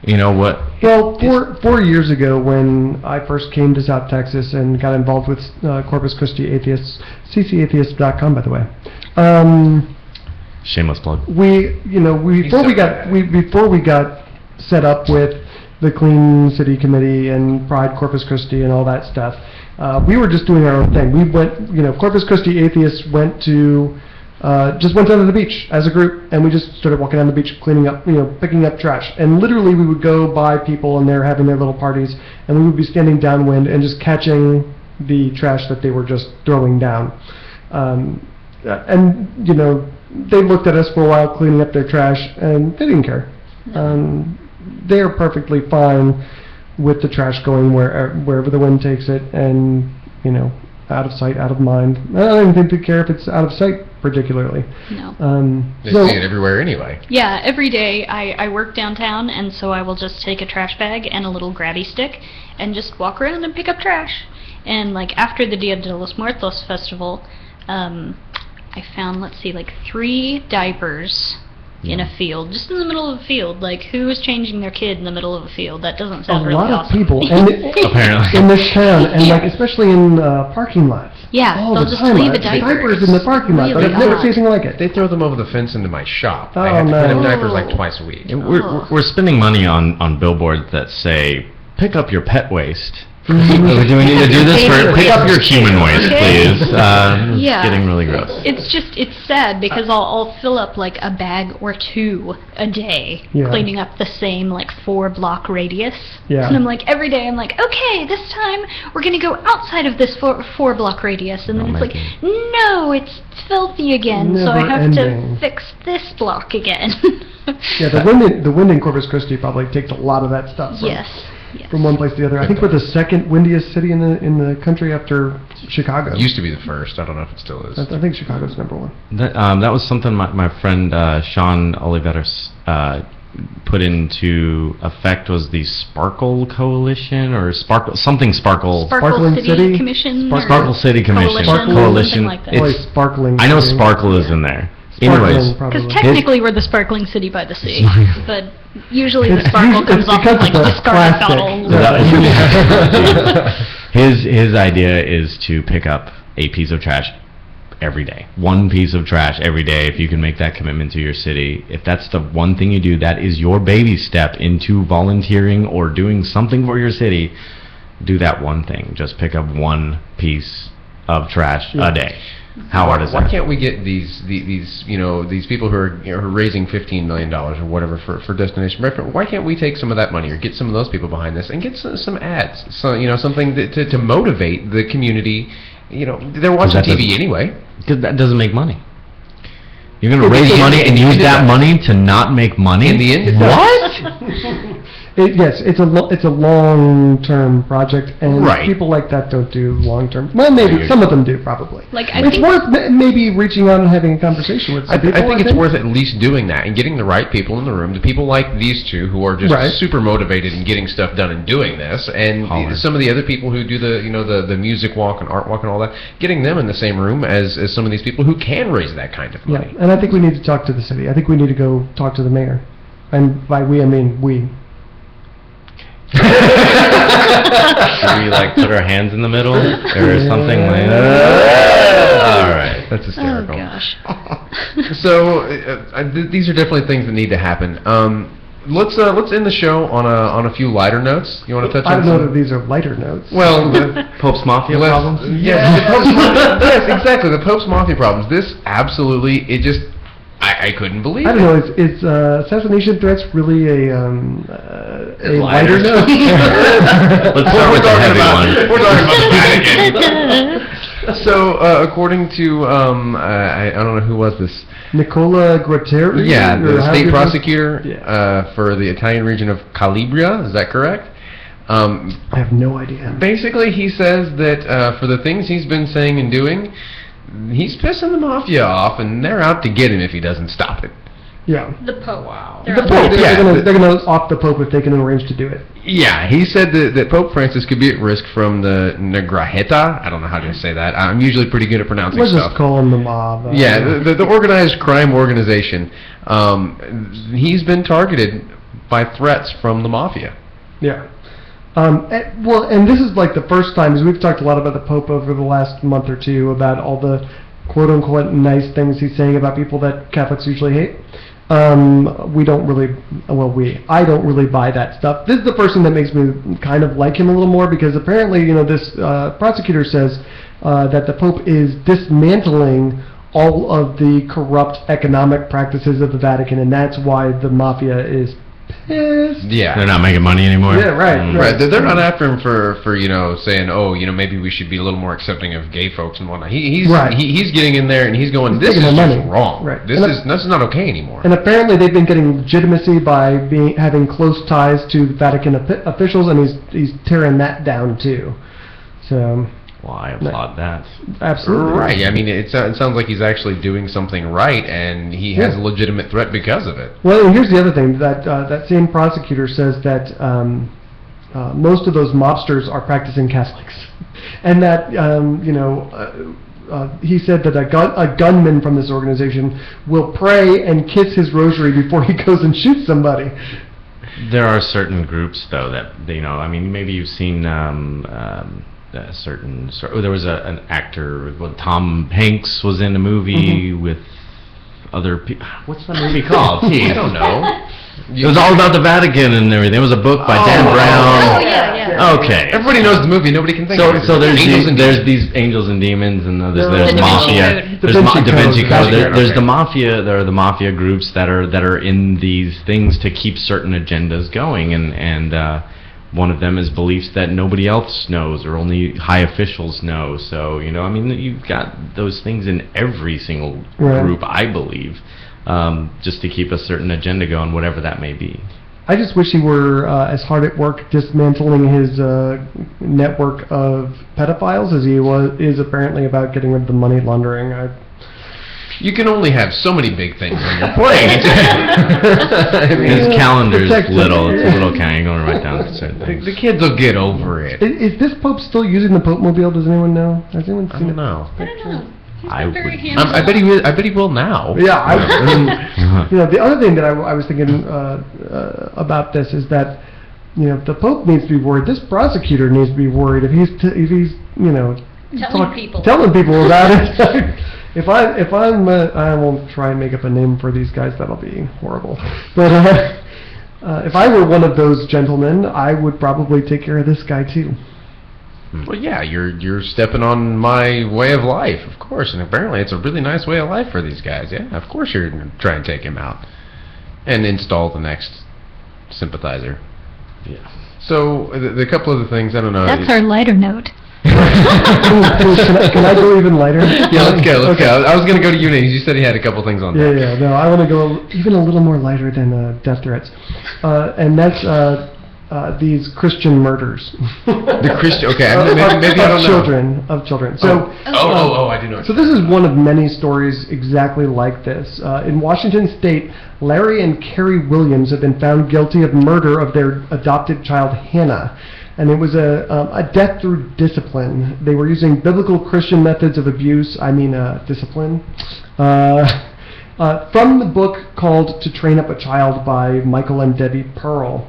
you know what? Well, 4 years ago, when I first came to South Texas and got involved with Corpus Christi Atheists, ccatheists.com, by the way. Shameless plug. Before we got set up with the Clean City Committee and Pride Corpus Christi and all that stuff, we were just doing our own thing. We went, Corpus Christi Atheists went to just went down to the beach as a group, and we just started walking down the beach, cleaning up, picking up trash. And literally, we would go by people, and they're having their little parties, and we would be standing downwind and just catching the trash that they were just throwing down. They looked at us for a while cleaning up their trash, and they didn't care. They are perfectly fine with the trash going wherever the wind takes it, and out of sight, out of mind. I don't even think they care if it's out of sight particularly. No. They see it everywhere anyway. Yeah, every day I work downtown, and so I will just take a trash bag and a little grabby stick and just walk around and pick up trash. And like after the Dia de los Muertos festival, I found, 3 diapers in a field, just in the middle of a field. Like, who is changing their kid in the middle of a field? That doesn't A sound really lot of awesome. people, and Apparently. in this town, and like especially in parking lots. Yeah, all they'll the just time. leave the Diapers in the parking lot. Really I've never odd. seen anything like it. They throw them over the fence into my shop. Oh, I have to no. clean up diapers Oh. like twice a week. We're spending money on billboards that say, pick up your pet waste. Do we need to do this for, pick up your human waste, Okay. please. Yeah. It's getting really gross. It's sad because I'll fill up like a bag or two a day Yeah. cleaning up the same like 4-block radius. Yeah. And I'm like, every day I'm like, okay, this time we're gonna go outside of this 4-block radius, and then Oh, it's like, Mikey. no, it's filthy again, so I Never have ending. to fix this block again. Yeah, the wind in Corpus Christi probably takes a lot of that stuff. From, Yes. Yes. From one place to the other. I think we're the second windiest city in the country after Chicago. It used to be the first. I don't know if it still is. I think Chicago's number one. That was something my friend Sean Oliveros put into effect, was the Sparkle Coalition, or Sparkle Sparkling Sparkling City, City? Commission. Sparkle or City Commission. Coalition, Coalition. something like that. Boy, It's- sparkling. I know city. Sparkle is in there. Sparkling, Anyways, probably. Because technically we're the sparkling city by the sea, but usually the It's sparkle usually- comes off because of like it's a discarded plastic. bottles. his idea is to pick up a piece of trash every day. One piece of trash every day. If you can make that commitment to your city, if that's the one thing you do, that is your baby step into volunteering or doing something for your city. Do that one thing. Just pick up one piece of trash a day. How hard is Why that? can't we get these these people who are who are raising $15 million or whatever for Destination Bayfront? Why can't we take some of that money or get some of those people behind this and get some ads? So something to motivate the community. They're watching that TV doesn't- anyway. Because that doesn't make money. You're going to Well, raise in- money and in use the that end- money to not make money? In the end, it does. What? Yes, it's a long-term project, and Right. people like that don't do long-term. Well, maybe some of them do, probably. Like, I it's think- worth maybe reaching out and having a conversation with some I people. think it's worth at least doing that and getting the right people in the room, the people like these two who are just Right. super motivated in getting stuff done and doing this, and Holler. some of the other people who do the music walk and art walk and all that, getting them in the same room as some of these people who can raise that kind of Yeah, money. and I think we need to talk to the city. I think we need to go talk to the mayor, and by we I mean we. Should we put our hands in the middle or something like that? All right. That's Oh hysterical. gosh. So these are definitely things that need to happen. Let's end the show on a few lighter notes. You want to touch I on don't know some? that these are lighter notes. Well, Pope's Mafia Let's- problems? Yes, the Pope's Mafia, yes, exactly. The Pope's Mafia problems. This absolutely, I couldn't believe I it. don't know. Is assassination threats really a lighter. lighter note? Let's start with the heavy one. We're talking about the Vatican. So, according to, I don't know who was this. Nicola Guattari? Yeah, or the how state do you pronounce- prosecutor Yeah. for the Italian region of Calabria. Is that correct? I have no idea. Basically, he says that for the things he's been saying and doing, he's pissing the mafia off, and they're out to get him if he doesn't stop it. Yeah. The Pope. Wow. The Pope, Yeah, they're gonna off the Pope if they can arrange to do it. Yeah, he said that Pope Francis could be at risk from the Negraheta. I don't know how to say that. I'm usually pretty good at pronouncing Let's stuff. just call him the mob. Yeah, the organized crime organization. He's been targeted by threats from the mafia. Yeah. And this is like the first time, as we've talked a lot about the Pope over the last month or two, about all the quote-unquote nice things he's saying about people that Catholics usually hate. We don't really, I don't really buy that stuff. This is the person that makes me kind of like him a little more, because apparently, this prosecutor says that the Pope is dismantling all of the corrupt economic practices of the Vatican, and that's why the mafia is pissed. Yeah. They're not making money anymore? Yeah, right, Right, they're not after him for saying, maybe we should be a little more accepting of gay folks and whatnot. He's Right. he's getting in there and he's going, He's this is taking just their money. wrong. Right. This And is not okay anymore. And apparently they've been getting legitimacy by having close ties to Vatican officials, and he's tearing that down too. So, Well, I applaud that. absolutely. Right. I mean, it sounds like he's actually doing something right, and he has a Yeah. legitimate threat because of it. Well, and here's the other thing, that that same prosecutor says that most of those mobsters are practicing Catholics, and that he said that a gunman from this organization will pray and kiss his rosary before he goes and shoots somebody. There are certain groups, though, that, I mean, maybe you've seen there was an actor, Tom Hanks was in a movie with other people. What's the movie called? I don't know. It was all about the Vatican and everything. It was a book by Dan Brown. Oh, yeah. Okay. Everybody knows the movie. Nobody can think of it. So there's these angels and demons, and there's Da Vinci mafia. Code. There's Da Vinci Code. There's the mafia. There are the mafia groups that are in these things to keep certain agendas going, and one of them is beliefs that nobody else knows or only high officials know. So I mean, you've got those things in every single group, I believe, just to keep a certain agenda going, whatever that may be. I just wish he were as hard at work dismantling his network of pedophiles as he is apparently about getting rid of the money laundering. You can only have so many big things on your plate. His calendar's little. It's a little can. You're going to write down certain things. The kids will get over it. Is this Pope still using the Pope Mobile? Does anyone know? Has anyone I seen don't it? know. I don't know. He's I been very would- hands-on. I bet he will now. Yeah, the other thing that I was thinking about this is that the Pope needs to be worried. This prosecutor needs to be worried if he's telling people about it. If I'm I won't try and make up a name for these guys. That'll be horrible. But if I were one of those gentlemen, I would probably take care of this guy too. Well, yeah, you're stepping on my way of life, of course, and apparently it's a really nice way of life for these guys. Yeah, of course you're going to try and take him out and install the next sympathizer. Yeah. So the couple of the things, I don't know. That's our lighter note. Can I go even lighter? Yeah, let's go. Let's go. I was going to go to you, Nate. You said he had a couple things on there. Yeah. No, I want to go even a little more lighter than death threats, and that's these Christian murders. The Christian. Okay, maybe I don't know. Of children. So. I do know. So this is one of many stories exactly like this. In Washington State, Larry and Carrie Williams have been found guilty of murder of their adopted child Hannah. And it was a death through discipline. They were using biblical Christian methods of abuse, discipline, from the book called To Train Up a Child by Michael and Debbie Pearl.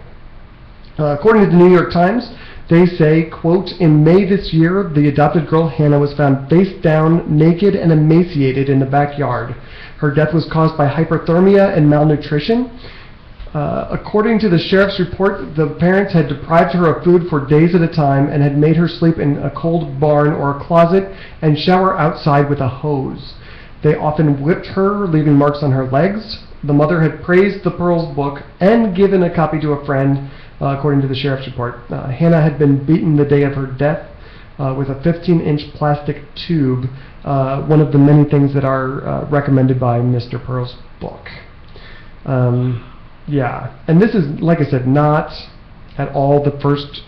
According to the New York Times, they say, quote, in May this year, the adopted girl Hannah was found face down, naked and emaciated in the backyard. Her death was caused by hyperthermia and malnutrition. According to the sheriff's report, the parents had deprived her of food for days at a time and had made her sleep in a cold barn or a closet and shower outside with a hose. They often whipped her, leaving marks on her legs. The mother had praised the Pearls book and given a copy to a friend, according to the sheriff's report. Hannah had been beaten the day of her death with a 15-inch plastic tube, one of the many things that are recommended by Mr. Pearl's book. Yeah, and this is, like I said, not at all the first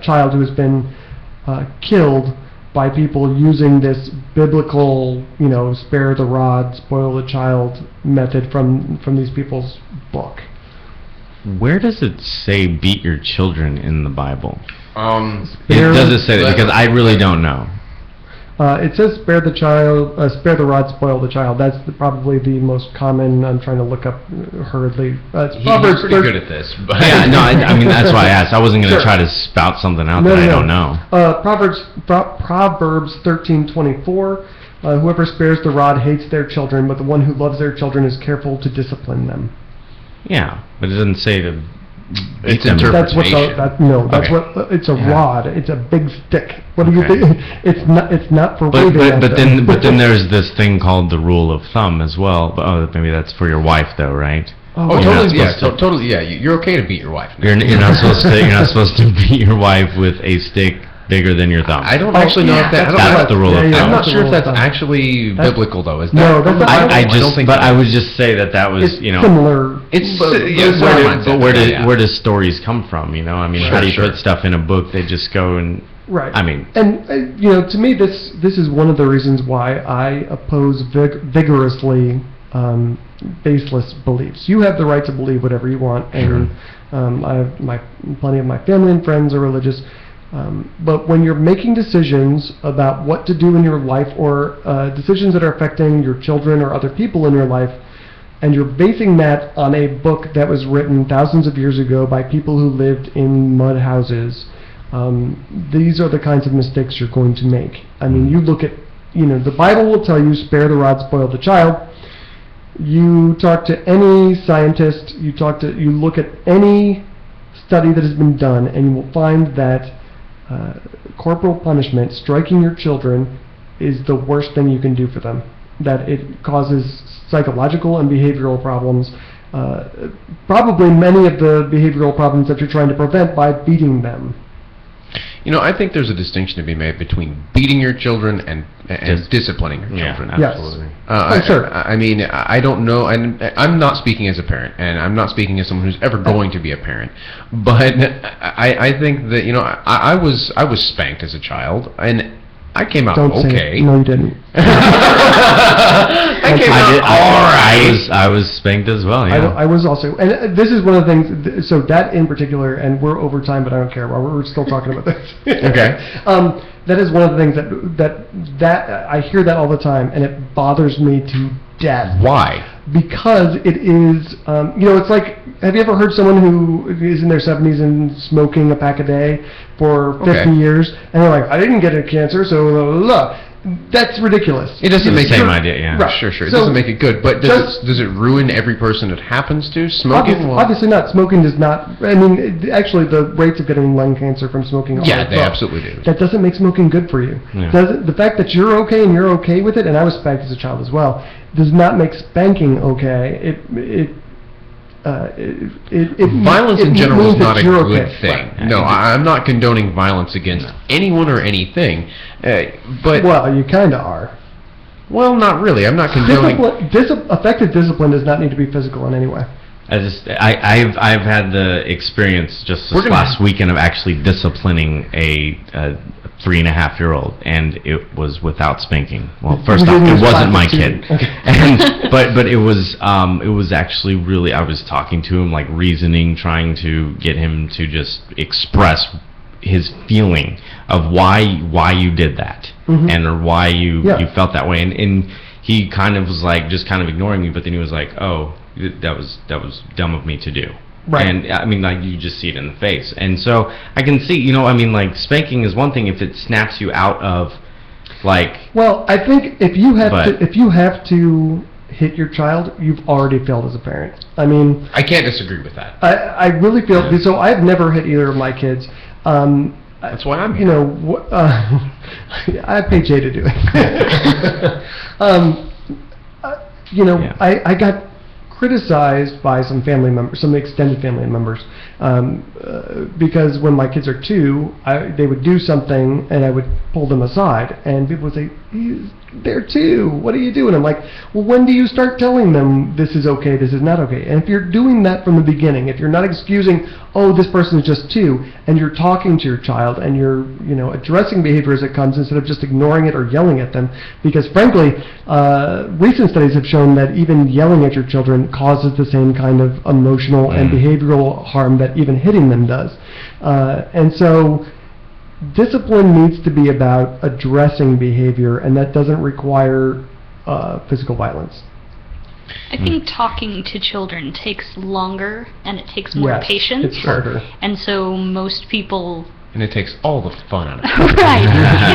child who has been killed by people using this biblical, spare the rod, spoil the child method from these people's book. Where does it say beat your children in the Bible? Spare- Does it say that? Because I really don't know. It says spare the rod, spoil the child. That's probably the most common. I'm trying to look up hurriedly. He's pretty good at this. But Yeah, no, I mean, that's why I asked. I wasn't going to try to spout something out that I don't know. Proverbs 13:24. Whoever spares the rod hates their children, but the one who loves their children is careful to discipline them. Yeah, but it doesn't say to It's beat them. That's what Okay. it's a Yeah. rod. It's a big stick. What do you Okay. think? It's not for But waving at them. then there's this thing called the rule of thumb as well. Maybe that's for your wife though, right? Oh, You're not totally. Yeah, supposed to- totally. Yeah, you're okay to beat your wife. You're not supposed to beat your wife with a stick bigger than your thumb. I don't actually know if that. I don't That's know the rule of yeah, thumb. I'm not that's the sure if rule of that's thumb. actually biblical though. Is No, that? that's not- I don't just, think but so. I would just say that was, Similar. It's where do stories come from? I mean, how do you Sure. put stuff in a book? They just go and Right. I mean, and to me, this is one of the reasons why I oppose vigorously baseless beliefs. You have the right to believe whatever you want, and I have plenty of my family and friends are religious. But when you're making decisions about what to do in your life, or decisions that are affecting your children or other people in your life, and you're basing that on a book that was written thousands of years ago by people who lived in mud houses, these are the kinds of mistakes you're going to make. I mean, you look at, the Bible will tell you, spare the rod, spoil the child. You talk to any scientist, you look at any study that has been done, and you will find that corporal punishment, striking your children, is the worst thing you can do for them. That it causes psychological and behavioral problems, probably many of the behavioral problems that you're trying to prevent by beating them. I think there's a distinction to be made between beating your children and disciplining your children. Yeah, Yes. absolutely. Sure. I mean, I don't know, I'm not speaking as a parent, and I'm not speaking as someone who's ever going to be a parent, but I think that, I was spanked as a child, and I came out Don't okay. say it. No, you didn't. I came out all right. I was spanked as well, yeah. I was also, and this is one of the things, so that in particular, and we're over time, but I don't care, we're still talking about this. Okay. That is one of the things that I hear that all the time, and it bothers me to death. Why? Because it is, it's like, have you ever heard someone who is in their 70s and smoking a pack a day for 50 years, and they're like, I didn't get a cancer, so look. That's ridiculous. It doesn't make the same idea, yeah. Right. Sure. It So, doesn't make it good, but does it ruin every person it happens to? Smoking? Obviously not. Smoking does not. I mean, actually, the rates of getting lung cancer from smoking are Yeah, they up. absolutely do. That doesn't make smoking good for you. Yeah. The fact that you're okay and you're okay with it, and I was spanked as a child as well, does not make spanking okay. Violence in general is means that not a you're good okay. thing. Right. No, I'm not condoning violence against anyone or anything, but Well, you kind of are. well, not really. I'm not condoning. Effective discipline does not need to be physical in any way. I've had the experience just this last weekend of actually disciplining a 3.5-year-old, and it was without spanking. Well, first off, it wasn't my kid, and but it was actually really, I was talking to him, like reasoning, trying to get him to just express his feeling of why you did that, and or why you felt that way, and he kind of was like just kind of ignoring me, but then he was like, oh, that was dumb of me to do. Right. And I mean, like, you just see it in the face. And so I can see, I mean, like, spanking is one thing if it snaps you out of, like... Well, I think if you have to hit your child, you've already failed as a parent. I mean... I can't disagree with that. I really feel... Yeah. So I've never hit either of my kids. That's why I'm here. I pay Jay to do it. I got criticized by some family members, some extended family members, because when my kids are 2, they would do something and I would pull them aside, and people would say, they're 2, what are you doing? I'm like, well, when do you start telling them this is okay, this is not okay? And if you're doing that from the beginning, if you're not excusing, oh, this person is just 2, and you're talking to your child and you're addressing behavior as it comes instead of just ignoring it or yelling at them, because frankly, recent studies have shown that even yelling at your children causes the same kind of emotional and behavioral harm that even hitting them does. And so discipline needs to be about addressing behavior, and that doesn't require physical violence. I think talking to children takes longer, and it takes more Yes, patience. it's harder. And so most people... And it takes all the fun out of it. Right.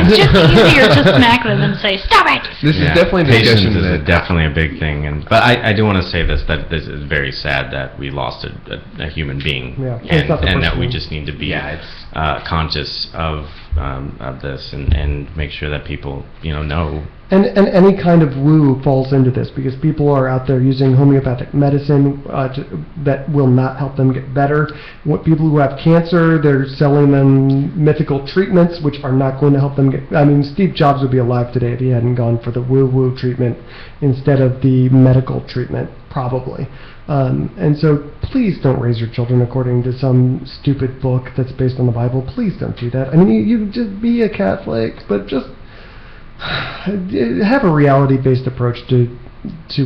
It's just easier to smack them and say, stop it! This is definitely a Patience discussion is definitely a big thing, but I do want to say this, that this is very sad that we lost a human being, Yeah, it's not the and first that we one. just need to be conscious of this and make sure that people know. And any kind of woo falls into this, because people are out there using homeopathic medicine that will not help them get better. People who have cancer, they're selling them mythical treatments which are not going to help them get... I mean, Steve Jobs would be alive today if he hadn't gone for the woo-woo treatment instead of the medical treatment, probably. And so please don't raise your children according to some stupid book that's based on the Bible. Please don't do that. I mean, you just be a Catholic, but just have a reality-based approach to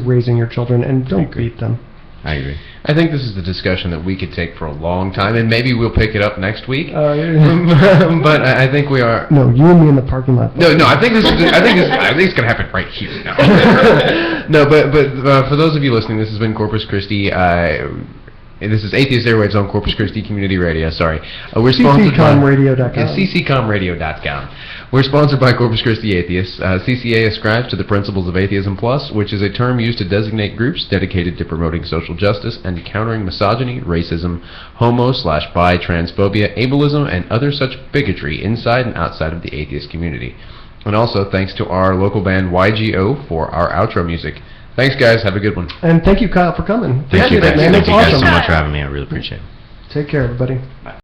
raising your children, and don't beat them. I agree. I think this is the discussion that we could take for a long time, and maybe we'll pick it up next week. Yeah. But I think we are. No, you and me in the parking lot. No, I think this is. I think it's gonna happen right here now. No, but for those of you listening, this has been Corpus Christi. This is Atheist Airwaves on Corpus Christi Community Radio. Sorry, we're sponsored by CCComradio.com. CCComradio.com. We're sponsored by Corpus Christi Atheists. CCA ascribes to the principles of Atheism Plus, which is a term used to designate groups dedicated to promoting social justice and countering misogyny, racism, homo/bi, transphobia, ableism, and other such bigotry inside and outside of the atheist community. And also thanks to our local band YGO for our outro music. Thanks, guys. Have a good one. And thank you, Kyle, for coming. Thank you, Appreciate it, guys. man. Thank It's you guys awesome. so much for having me. I really appreciate it. Take care, everybody. Bye.